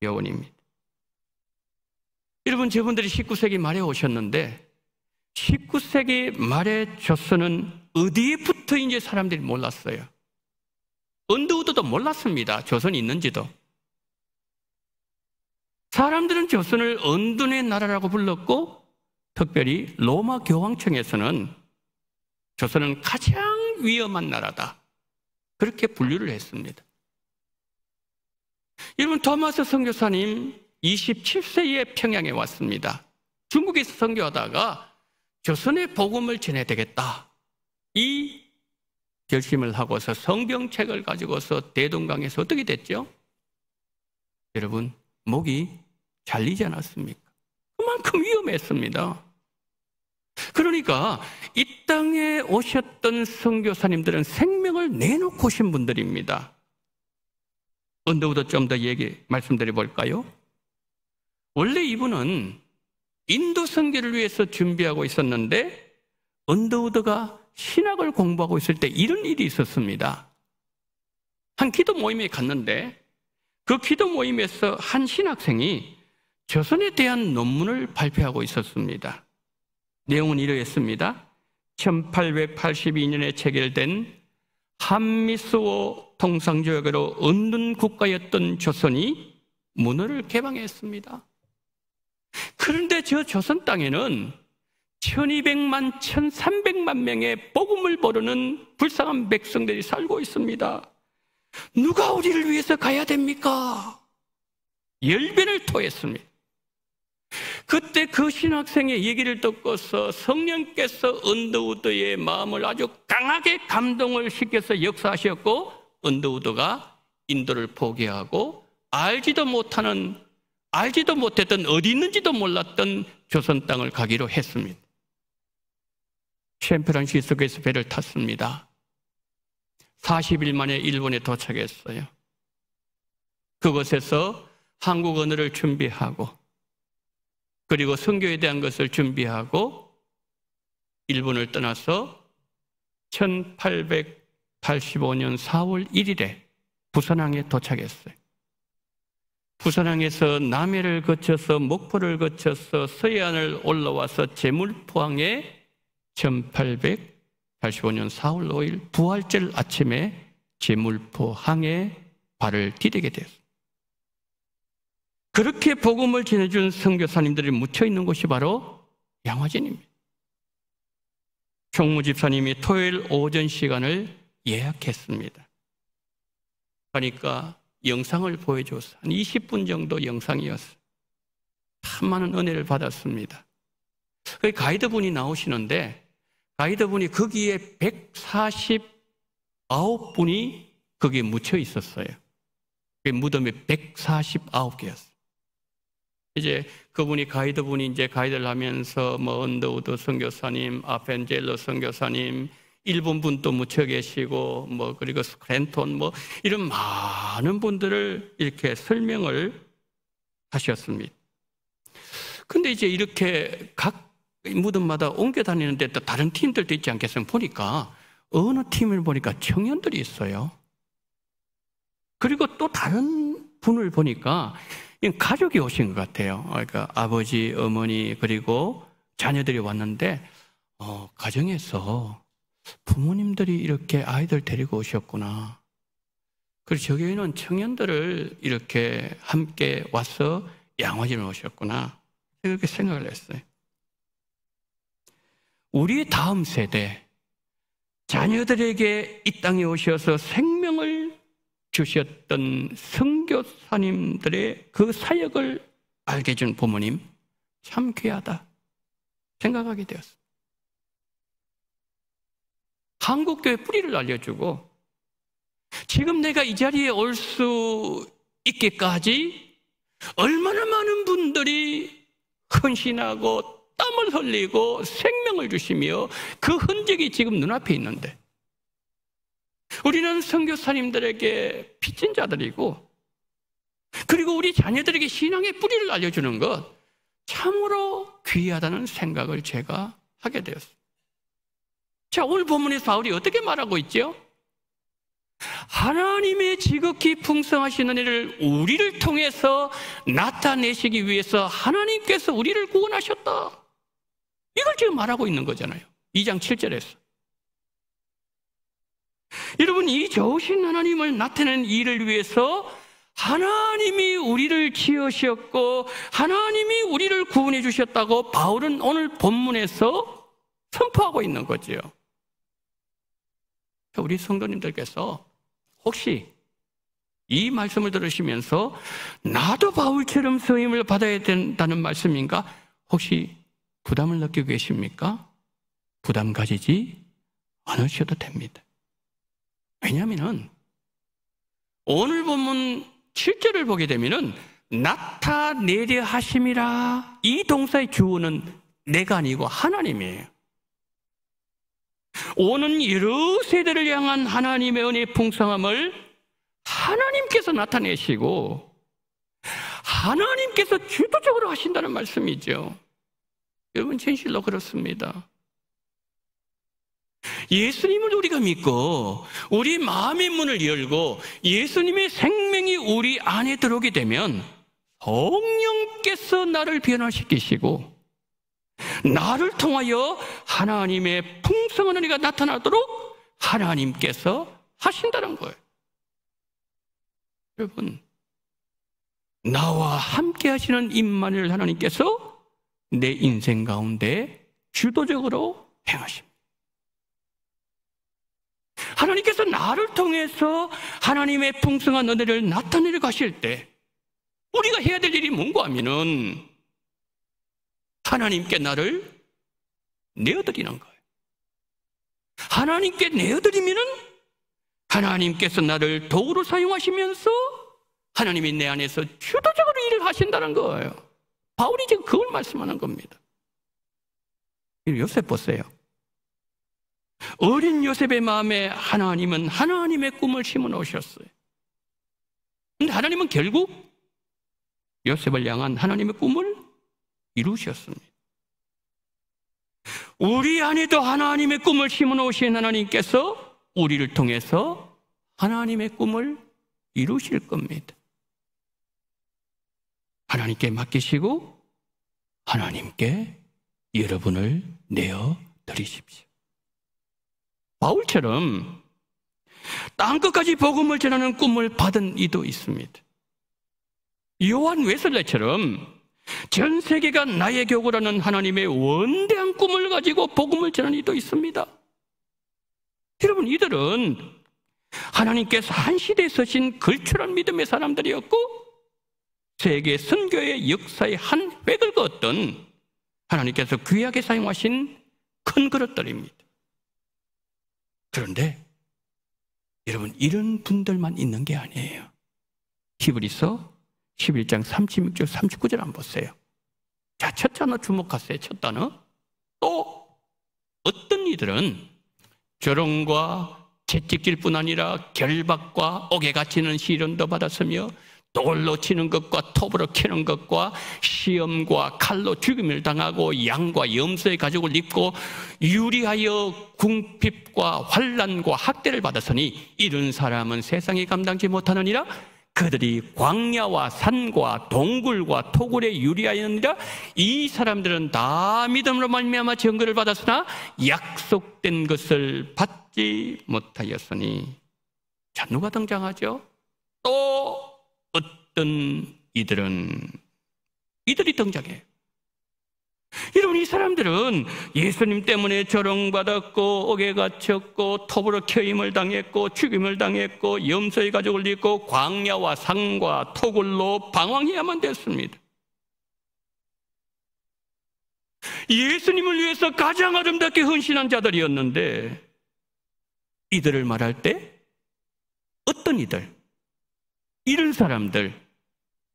여원입니다. 여러분, 저분들이 19세기 말에 오셨는데 19세기 말에 조선은 어디에 붙어 있는지 사람들이 몰랐어요. 언더우드도 몰랐습니다. 조선이 있는지도. 사람들은 조선을 언둔의 나라라고 불렀고, 특별히 로마 교황청에서는 조선은 가장 위험한 나라다, 그렇게 분류를 했습니다. 여러분, 토마스 선교사님 27세에 평양에 왔습니다. 중국에서 선교하다가 조선의 복음을 전해야 되겠다, 이 결심을 하고서 성경책을 가지고서 대동강에서 어떻게 됐죠? 여러분, 목이 잘리지 않았습니까? 그만큼 위험했습니다. 그러니까 이 땅에 오셨던 선교사님들은 생명을 내놓고 오신 분들입니다. 언더우드 좀 더 말씀드려 볼까요? 원래 이분은 인도 선교를 위해서 준비하고 있었는데 언더우드가 신학을 공부하고 있을 때 이런 일이 있었습니다. 한 기도 모임에 갔는데 그 기도 모임에서 한 신학생이 조선에 대한 논문을 발표하고 있었습니다. 내용은 이러했습니다. 1882년에 체결된 한미수호 통상조약으로 언둔 국가였던 조선이 문호를 개방했습니다. 그런데 저 조선 땅에는 1200만, 1300만 명의 복음을 모르는 불쌍한 백성들이 살고 있습니다. 누가 우리를 위해서 가야 됩니까? 열변을 토했습니다. 그때 그 신학생의 얘기를 듣고서 성령께서 언더우드의 마음을 아주 강하게 감동을 시켜서 역사하셨고, 언더우드가 인도를 포기하고 알지도 못했던, 어디 있는지도 몰랐던 조선 땅을 가기로 했습니다. 샌프란시스코에서 배를 탔습니다. 40일 만에 일본에 도착했어요. 그곳에서 한국 언어를 준비하고, 그리고 선교에 대한 것을 준비하고 일본을 떠나서 1885년 4월 1일에 부산항에 도착했어요. 부산항에서 남해를 거쳐서 목포를 거쳐서 서해안을 올라와서 제물포항에 1885년 4월 5일 부활절 아침에 제물포항에 발을 디디게 되었습니다. 그렇게 복음을 전해준 선교사님들이 묻혀있는 곳이 바로 양화진입니다. 총무집사님이 토요일 오전 시간을 예약했습니다. 그러니까 영상을 보여줘서 한 20분 정도 영상이었어요. 참 많은 은혜를 받았습니다. 그 가이드분이 나오시는데 가이드분이 거기에 149분이 거기에 묻혀 있었어요. 그 무덤이 149개였어요. 이제 그분이 가이드분이 이제 가이드를 하면서 뭐 언더우드 선교사님, 아펜젤러 선교사님, 일본 분도 묻혀 계시고 뭐 그리고 스크랜톤 뭐 이런 많은 분들을 이렇게 설명을 하셨습니다. 근데 이제 이렇게 각 무덤마다 옮겨 다니는데 또 다른 팀들도 있지 않겠어요? 보니까 어느 팀을 보니까 청년들이 있어요. 그리고 또 다른 분을 보니까 가족이 오신 것 같아요. 그러니까 아버지, 어머니 그리고 자녀들이 왔는데 가정에서 부모님들이 이렇게 아이들 데리고 오셨구나. 그리고 저 교회는 청년들을 이렇게 함께 와서 양화진을 오셨구나. 그렇게 생각을 했어요. 우리 다음 세대, 자녀들에게 이 땅에 오셔서 생명을 주셨던 선교사님들의 그 사역을 알게 해준 부모님, 참 귀하다 생각하게 되었어요. 한국교회 뿌리를 알려주고 지금 내가 이 자리에 올 수 있기까지 얼마나 많은 분들이 헌신하고 땀을 흘리고 생명을 주시며 그 흔적이 지금 눈앞에 있는데 우리는 선교사님들에게 빚진 자들이고 그리고 우리 자녀들에게 신앙의 뿌리를 알려주는 것 참으로 귀하다는 생각을 제가 하게 되었습니다. 자, 오늘 본문에서 바울이 어떻게 말하고 있죠? 하나님의 지극히 풍성하신 은혜를 우리를 통해서 나타내시기 위해서 하나님께서 우리를 구원하셨다. 이걸 지금 말하고 있는 거잖아요. 2장 7절에서. 여러분, 이 좋으신 하나님을 나타내는 일을 위해서 하나님이 우리를 지으셨고 하나님이 우리를 구원해 주셨다고 바울은 오늘 본문에서 선포하고 있는 거죠. 우리 성도님들께서 혹시 이 말씀을 들으시면서 나도 바울처럼 쓰임을 받아야 된다는 말씀인가? 혹시 부담을 느끼고 계십니까? 부담 가지지 않으셔도 됩니다. 왜냐하면 오늘 본문 7절을 보게 되면은 나타내려 하심이라 이 동사의 주어는 내가 아니고 하나님이에요. 오는 여러 세대를 향한 하나님의 은혜의 풍성함을 하나님께서 나타내시고 하나님께서 주도적으로 하신다는 말씀이죠. 여러분, 진실로 그렇습니다. 예수님을 우리가 믿고 우리 마음의 문을 열고 예수님의 생명이 우리 안에 들어오게 되면 성령께서 나를 변화시키시고 나를 통하여 하나님의 풍성한 은혜가 나타나도록 하나님께서 하신다는 거예요. 여러분, 나와 함께 하시는 임마누엘 하나님께서 내 인생 가운데 주도적으로 행하십니다. 하나님께서 나를 통해서 하나님의 풍성한 은혜를 나타내려 가실 때 우리가 해야 될 일이 뭔가 하면은 하나님께 나를 내어드리는 거예요. 하나님께 내어드리면은 하나님께서 나를 도구로 사용하시면서 하나님이 내 안에서 주도적으로 일을 하신다는 거예요. 바울이 지금 그걸 말씀하는 겁니다. 요셉 보세요. 어린 요셉의 마음에 하나님은 하나님의 꿈을 심어 놓으셨어요. 그런데 하나님은 결국 요셉을 향한 하나님의 꿈을 이루셨습니다. 우리 안에도 하나님의 꿈을 심어 놓으신 하나님께서 우리를 통해서 하나님의 꿈을 이루실 겁니다. 하나님께 맡기시고 하나님께 여러분을 내어 드리십시오. 바울처럼 땅끝까지 복음을 전하는 꿈을 받은 이도 있습니다. 요한 웨슬레처럼 전 세계가 나의 교구라는 하나님의 원대한 꿈을 가지고 복음을 전하는 이도 있습니다. 여러분, 이들은 하나님께서 한 시대에 서신 걸출한 믿음의 사람들이었고 세계 선교의 역사의 한 획을 그었던 하나님께서 귀하게 사용하신 큰 그릇들입니다. 그런데 여러분, 이런 분들만 있는 게 아니에요. 히브리서 11장 36절 39절 한번 보세요. 자, 첫 단어 주목하세요. 첫 단어. 또 어떤 이들은 조롱과 채찍질뿐 아니라 결박과 옥에 갇히는 시련도 받았으며 돌로 치는 것과 톱으로 캐는 것과 시험과 칼로 죽임을 당하고 양과 염소의 가죽을 입고 유리하여 궁핍과 환난과 학대를 받았으니 이런 사람은 세상이 감당치 못하느니라. 그들이 광야와 산과 동굴과 토굴에 유리하였느니라. 이 사람들은 다 믿음으로 말미암아 증거를 받았으나 약속된 것을 받지 못하였으니. 자, 누가 등장하죠? 어떤 이들이 등장해요. 여러분, 이 사람들은 예수님 때문에 조롱받았고 옥에 갇혔고 톱으로 켜임을 당했고 죽임을 당했고 염소의 가죽을 입고 광야와 산과 토굴로 방황해야만 됐습니다. 예수님을 위해서 가장 아름답게 헌신한 자들이었는데 이들을 말할 때 어떤 이들? 이런 사람들,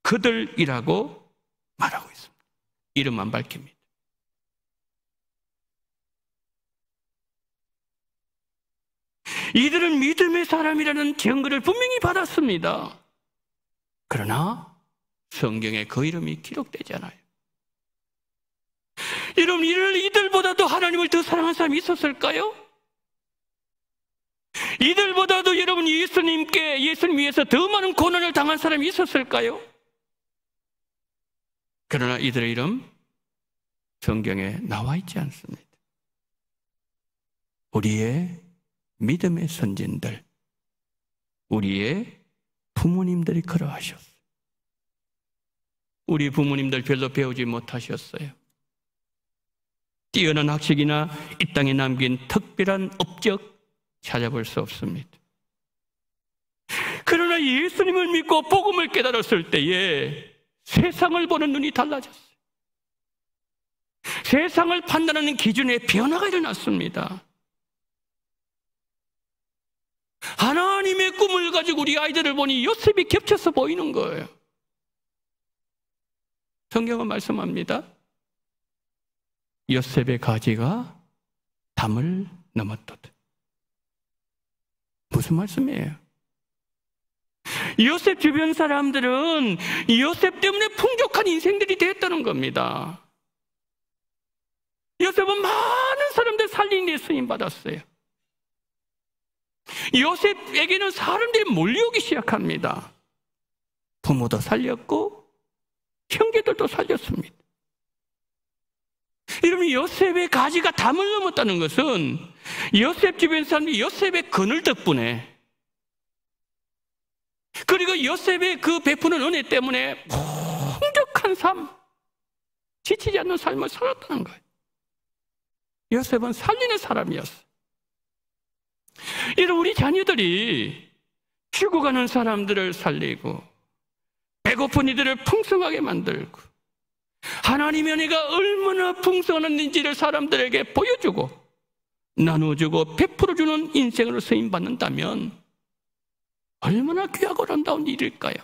그들이라고 말하고 있습니다. 이름만 밝힙니다. 이들은 믿음의 사람이라는 증거를 분명히 받았습니다. 그러나 성경에 그 이름이 기록되지 않아요. 여러분, 이들보다도 하나님을 더 사랑한 사람이 있었을까요? 이들보다도 여러분 예수님 위해서 더 많은 고난을 당한 사람이 있었을까요? 그러나 이들의 이름 성경에 나와 있지 않습니다. 우리의 믿음의 선진들, 우리의 부모님들이 그러하셨어요. 우리 부모님들 별로 배우지 못하셨어요. 뛰어난 학식이나 이 땅에 남긴 특별한 업적 찾아볼 수 없습니다. 그러나 예수님을 믿고 복음을 깨달았을 때에 세상을 보는 눈이 달라졌어요. 세상을 판단하는 기준에 변화가 일어났습니다. 하나님의 꿈을 가지고 우리 아이들을 보니 요셉이 겹쳐서 보이는 거예요. 성경은 말씀합니다. 요셉의 가지가 담을 넘었도다. 무슨 말씀이에요? 요셉 주변 사람들은 요셉 때문에 풍족한 인생들이 됐다는 겁니다. 요셉은 많은 사람들 살리는 데 쓰임받았어요. 요셉에게는 사람들이 몰려오기 시작합니다. 부모도 살렸고 형제들도 살렸습니다. 여러분, 요셉의 가지가 담을 넘었다는 것은 요셉 주변 사람들이 요셉의 그늘 덕분에, 그리고 요셉의 그 베푸는 은혜 때문에 풍족한 삶, 지치지 않는 삶을 살았다는 거예요. 요셉은 살리는 사람이었어요. 여러분, 우리 자녀들이 죽어가는 사람들을 살리고 배고픈 이들을 풍성하게 만들고 하나님의 은혜가 얼마나 풍성한지를 사람들에게 보여주고 나눠주고 베풀어주는 인생으로 쓰임받는다면 얼마나 귀하고 아름다운 일일까요?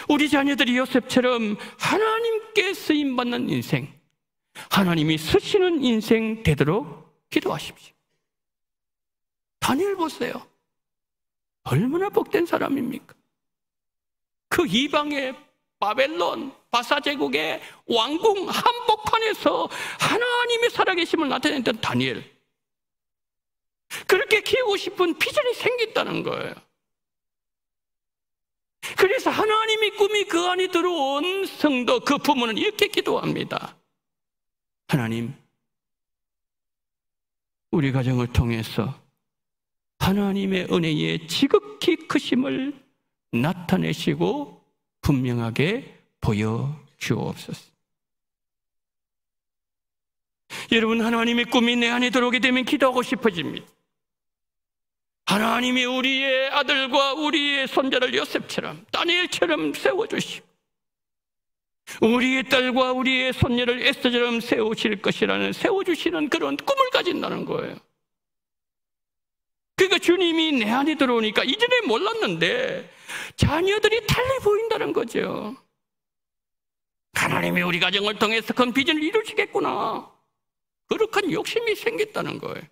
우리 자녀들이 요셉처럼 하나님께 쓰임받는 인생, 하나님이 쓰시는 인생 되도록 기도하십시오. 다니엘 보세요. 얼마나 복된 사람입니까? 그 이방의 바벨론, 바사제국의 왕궁 한복판에서 하나님의 살아계심을 나타냈던 다니엘. 그렇게 키우고 싶은 비전이 생겼다는 거예요. 그래서 하나님의 꿈이 그 안에 들어온 성도, 그 부모는 이렇게 기도합니다. 하나님, 우리 가정을 통해서 하나님의 은혜의 지극히 크심을 나타내시고 분명하게 보여주옵소서. 여러분, 하나님의 꿈이 내 안에 들어오게 되면 기도하고 싶어집니다. 하나님이 우리의 아들과 우리의 손자를 요셉처럼, 다니엘처럼 세워주시고 우리의 딸과 우리의 손녀를 에스더처럼 세워주시는 그런 꿈을 가진다는 거예요. 그러니까 주님이 내 안에 들어오니까 이전에 몰랐는데 자녀들이 달리 보인다는 거죠. 하나님이 우리 가정을 통해서 큰 비전을 이루시겠구나, 그렇게 욕심이 생겼다는 거예요.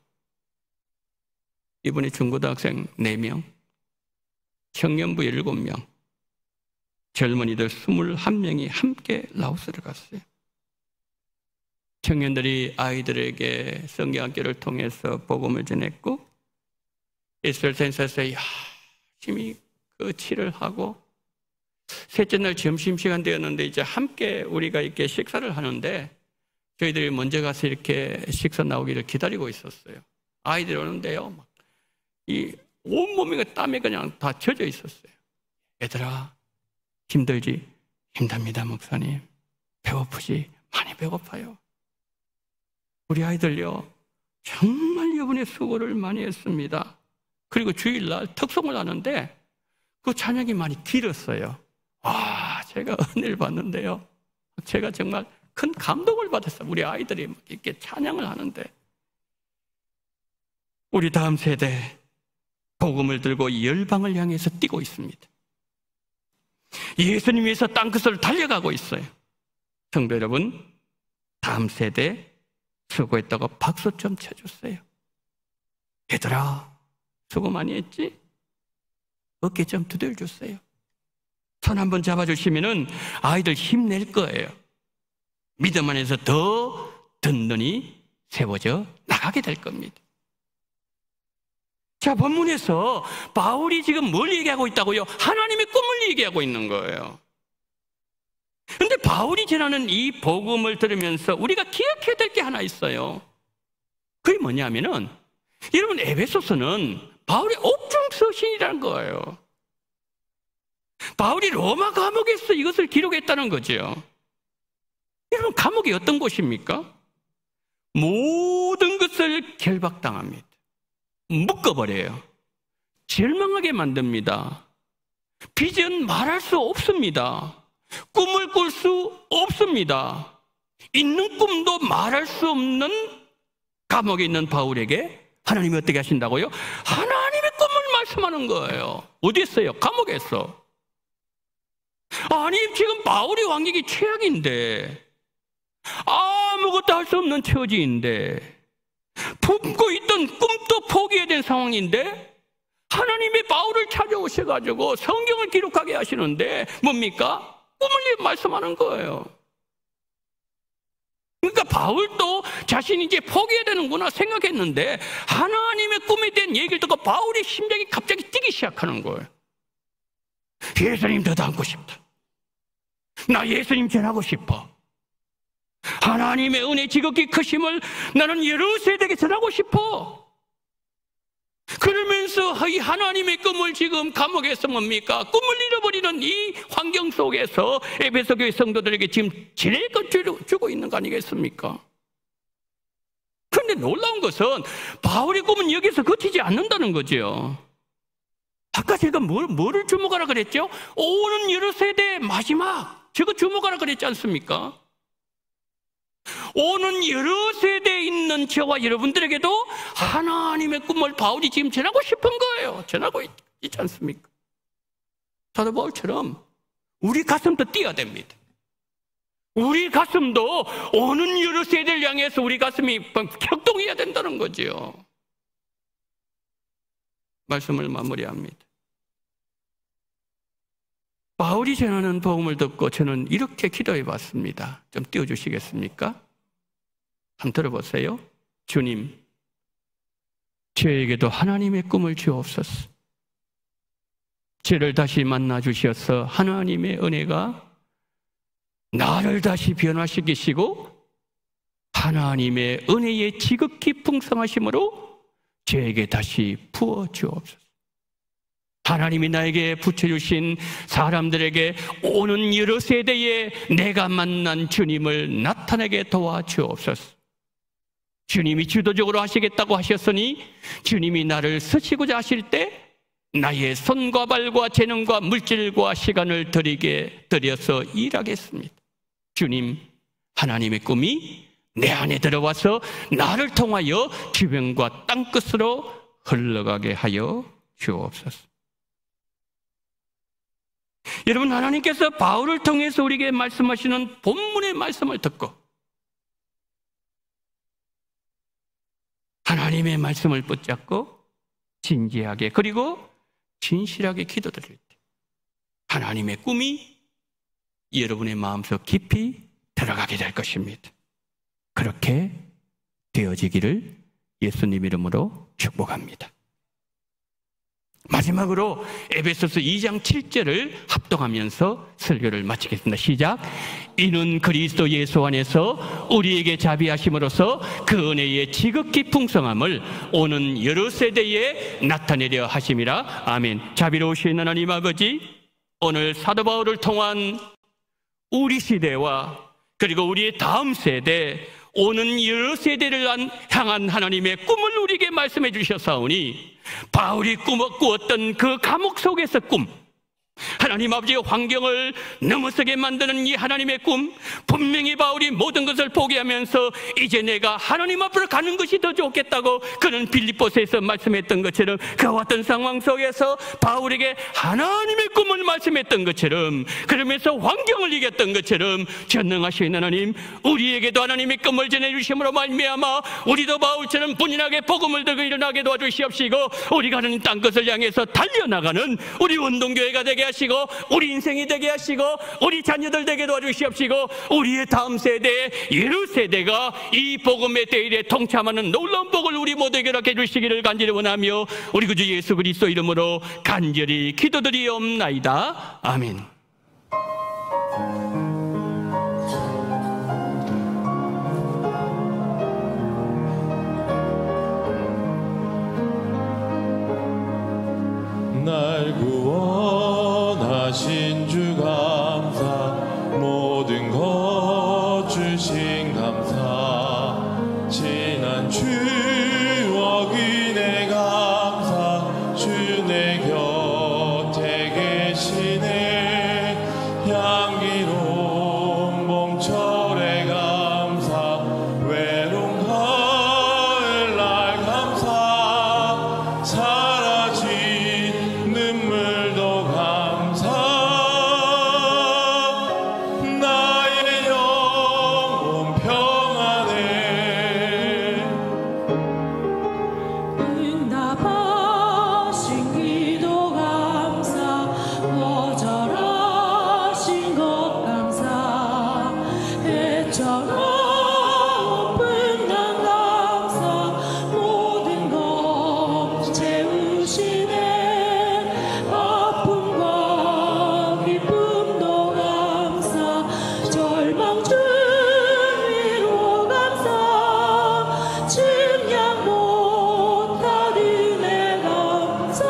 이번에 중고등학생 4명, 청년부 7명, 젊은이들 21명이 함께 라오스를 갔어요. 청년들이 아이들에게 성경학교를 통해서 복음을 전했고 이스라엘 센서에서 열심히 그 치를 하고, 셋째 날 점심시간 되었는데 이제 함께 우리가 이렇게 식사를 하는데 저희들이 먼저 가서 이렇게 식사 나오기를 기다리고 있었어요. 아이들이 오는데요, 이 온몸이 땀에 그냥 다 젖어 있었어요. 얘들아, 힘들지? 힘듭니다, 목사님. 배고프지? 많이 배고파요. 우리 아이들요, 정말 이번에 수고를 많이 했습니다. 그리고 주일날 특송을 하는데 그 찬양이 많이 길었어요. 와, 제가 은혜를 받는데요, 제가 정말 큰 감동을 받았어요. 우리 아이들이 이렇게 찬양을 하는데, 우리 다음 세대 복음을 들고 열방을 향해서 뛰고 있습니다. 예수님 위해서 땅끝을 달려가고 있어요. 성도 여러분, 다음 세대 수고했다고 박수 좀 쳐주세요. 얘들아, 수고 많이 했지? 어깨 좀 두들주세요. 손 한번 잡아주시면은 아이들 힘낼 거예요. 믿음 안에서 더 든든히 세워져 나가게 될 겁니다. 자, 본문에서 바울이 지금 뭘 얘기하고 있다고요? 하나님의 꿈을 얘기하고 있는 거예요. 그런데 바울이 전하는 이 복음을 들으면서 우리가 기억해야 될 게 하나 있어요. 그게 뭐냐면은, 여러분, 에베소서는 바울의 옥중 서신이라는 거예요. 바울이 로마 감옥에서 이것을 기록했다는 거죠. 여러분, 감옥이 어떤 곳입니까? 모든 것을 결박당합니다. 묶어버려요. 절망하게 만듭니다. 빚은 말할 수 없습니다. 꿈을 꿀 수 없습니다. 있는 꿈도 말할 수 없는 감옥에 있는 바울에게 하나님이 어떻게 하신다고요? 하나님의 꿈을 말씀하는 거예요. 어디에서요? 감옥에서. 아니, 지금 바울의 환경이 최악인데, 아무것도 할 수 없는 처지인데, 품고 있던 꿈도 포기해야 된 상황인데, 하나님이 바울을 찾아오셔가지고 성경을 기록하게 하시는데 뭡니까? 꿈을 말씀하는 거예요. 그러니까 바울도 자신이 이제 포기해야 되는구나 생각했는데, 하나님의 꿈에 대한 얘기를 듣고 바울의 심장이 갑자기 뛰기 시작하는 거예요. 예수님 더 닮고 싶다. 나 예수님 전하고 싶어. 하나님의 은혜 지극히 크심을 나는 여러 세대에게 전하고 싶어. 그러면서 이 하나님의 꿈을 지금 감옥에서 뭡니까? 꿈을 잃어버리는 이 환경 속에서 에베소 교회 성도들에게 지금 지혜껏 주고 있는 거 아니겠습니까? 그런데 놀라운 것은 바울의 꿈은 여기서 그치지 않는다는 거죠. 아까 제가 뭐를 주목하라 그랬죠? 오는 여러 세대의 마지막, 저거 주목하라 그랬지 않습니까? 오는 여러 세대에 있는 저와 여러분들에게도 하나님의 꿈을 바울이 지금 전하고 싶은 거예요. 전하고 있지 않습니까? 사도 바울처럼 우리 가슴도 뛰어야 됩니다. 우리 가슴도 오는 여러 세대를 향해서 우리 가슴이 격동해야 된다는 거죠. 말씀을 마무리합니다. 바울이 전하는 복음을 듣고 저는 이렇게 기도해 봤습니다. 좀 띄워주시겠습니까? 한번 들어보세요. 주님, 저에게도 하나님의 꿈을 주옵소서. 저를 다시 만나 주셔서 하나님의 은혜가 나를 다시 변화시키시고 하나님의 은혜의 지극히 풍성하심으로 저에게 다시 부어 주옵소서. 하나님이 나에게 붙여주신 사람들에게 오는 여러 세대에 내가 만난 주님을 나타내게 도와주옵소서. 주님이 주도적으로 하시겠다고 하셨으니 주님이 나를 쓰시고자 하실 때 나의 손과 발과 재능과 물질과 시간을 들여서 일하겠습니다. 주님, 하나님의 꿈이 내 안에 들어와서 나를 통하여 주변과 땅끝으로 흘러가게 하여 주옵소서. 여러분, 하나님께서 바울을 통해서 우리에게 말씀하시는 본문의 말씀을 듣고 하나님의 말씀을 붙잡고 진지하게 그리고 진실하게 기도드릴 때 하나님의 꿈이 여러분의 마음속 깊이 들어가게 될 것입니다. 그렇게 되어지기를 예수님 이름으로 축복합니다. 마지막으로 에베소서 2장 7절을 합동하면서 설교를 마치겠습니다. 시작. 이는 그리스도 예수 안에서 우리에게 자비하심으로써 그 은혜의 지극히 풍성함을 오는 여러 세대에 나타내려 하심이라. 아멘. 자비로우신 하나님 아버지, 오늘 사도 바울을 통한 우리 시대와 그리고 우리의 다음 세대, 오는 여러 세대를 향한 하나님의 꿈을 우리에게 말씀해 주셨사오니, 바울이 꾸었던 그 감옥 속에서 꿈, 하나님 아버지의 환경을 넘어서게 만드는 이 하나님의 꿈, 분명히 바울이 모든 것을 포기하면서 이제 내가 하나님 앞으로 가는 것이 더 좋겠다고 그는 빌립보서에서 말씀했던 것처럼, 그와 같은 상황 속에서 바울에게 하나님의 꿈을 말씀했던 것처럼, 그러면서 환경을 이겼던 것처럼 전능하신 하나님, 우리에게도 하나님의 꿈을 전해주심으로 말미암아 우리도 바울처럼 분인하게 복음을 들고 일어나게 도와주시옵시고, 우리가 하는 땅끝을 향해서 달려나가는 우리 운동교회가 되게 하시고, 우리 인생이 되게 하시고, 우리 자녀들 되게 도와주시옵시고, 우리의 다음 세대, 여러 세대가 이 복음의 때일에 동참하는 놀라운 복을 우리 모두에게 허락해 주시기를 간절히 원하며, 우리 구주 예수 그리스도 이름으로 간절히 기도드리옵나이다. 아멘. 날 구원하신 주 감사, 모든 것 주신 감사, 지난 추억이 내 감사, 주 내 곁에 계시네. 향기로운 봄철의 감사, 외로운 가을날 감사, 사라진 눈물도 감사, 나의 영혼 평안해. 응답하신 기도 감사, 거절하신 것 감사, 해처럼 분당 감사, 모든 것 채우시네. 아픔과 기쁨도 감사, 절망 중 위로 감사, 측량 못한 은혜 감사,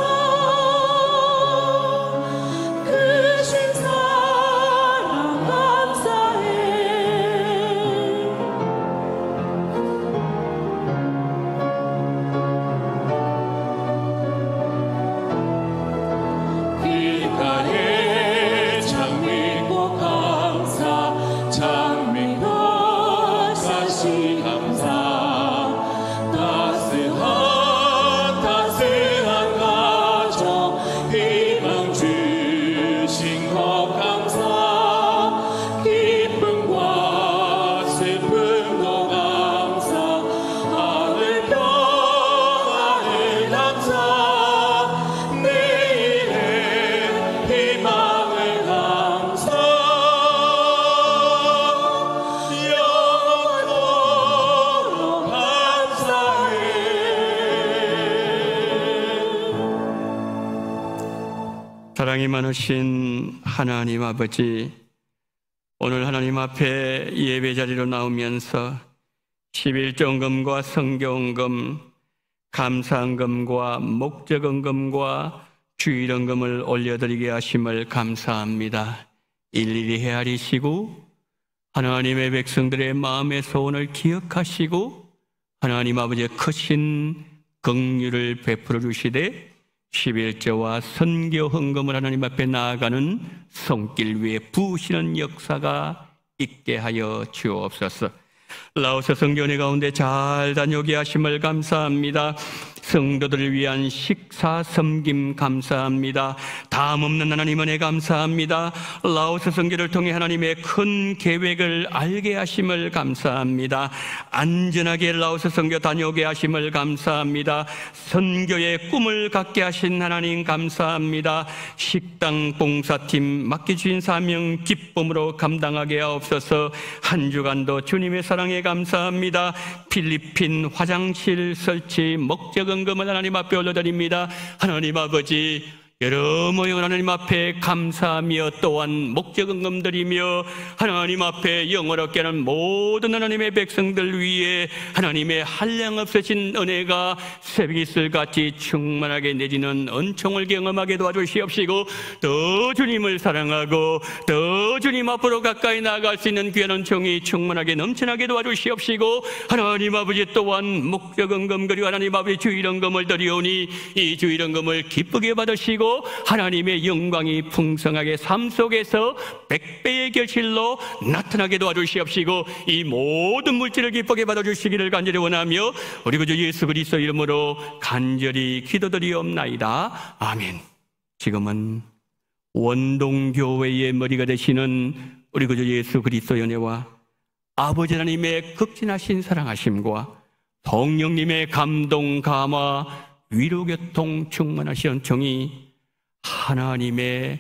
크신 사랑 감사해. 길가에 장미꽃 감사, 장미꽃 사시 감사, 따스한 가정 희망 주신 것 감사, 기쁨과 슬픔도 감사, 하늘 평안을 감사, 내일의 희망을 감사, 영원토록 감사해. 사랑이 많으신 하나님 아버지, 오늘 하나님 앞에 예배 자리로 나오면서 11조헌금과 성교헌금, 감사헌금과 목적헌금과 주일헌금을 올려드리게 하심을 감사합니다. 일일이 헤아리시고 하나님의 백성들의 마음의 소원을 기억하시고 하나님 아버지의 크신 긍휼을 베풀어 주시되 11조와 선교 헌금을 하나님 앞에 나아가는 손길 위에 부으시는 역사가 있게 하여 주옵소서. 라오스 성교회 가운데 잘 다녀오게 하심을 감사합니다. 성도들을 위한 식사 섬김 감사합니다. 다음없는 하나님 은혜 감사합니다. 라오스 선교를 통해 하나님의 큰 계획을 알게 하심을 감사합니다. 안전하게 라오스 선교 다녀오게 하심을 감사합니다. 선교의 꿈을 갖게 하신 하나님 감사합니다. 식당 봉사팀 맡겨주신 사명 기쁨으로 감당하게 하옵소서. 한 주간도 주님의 사랑에 감사합니다. 필리핀 화장실 설치 목적 헌금을 하나님 앞에 올려드립니다. 하나님 아버지, 여러 모형 하나님 앞에 감사하며 또한 목적응금 드리며 하나님 앞에 영원 얻게 하는 모든 하나님의 백성들 위에 하나님의 한량없으신 은혜가 새벽이슬같이 충만하게 내지는 은총을 경험하게 도와주시옵시고 더 주님을 사랑하고 더 주님 앞으로 가까이 나아갈 수 있는 귀한 은총이 충만하게 넘쳐나게 도와주시옵시고 하나님 아버지 또한 목적응금 그리고 하나님 아버지 주일헌금을 드리오니 이 주일헌금을 기쁘게 받으시고 하나님의 영광이 풍성하게 삶 속에서 100배의 결실로 나타나게 도와주시옵시고 이 모든 물질을 기쁘게 받아주시기를 간절히 원하며 우리 구주 예수 그리스도 이름으로 간절히 기도드리옵나이다. 아멘. 지금은 원동교회의 머리가 되시는 우리 구주 예수 그리스도의 은혜와 아버지 하나님의 극진하신 사랑하심과 성령님의 감동 감화 위로교통 충만하신 은총이 하나님의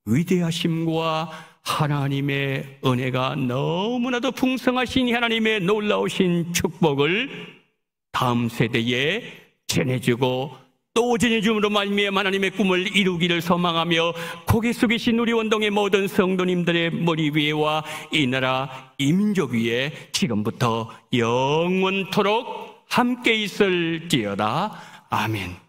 위대하심과 하나님의 은혜가 너무나도 풍성하신 하나님의 놀라우신 축복을 다음 세대에 전해주고 또 전해줌으로 말미암아 하나님의 꿈을 이루기를 소망하며 고개 숙이신 우리 원동의 모든 성도님들의 머리 위에와 이 나라 이 민족 위에 지금부터 영원토록 함께 있을지어다. 아멘.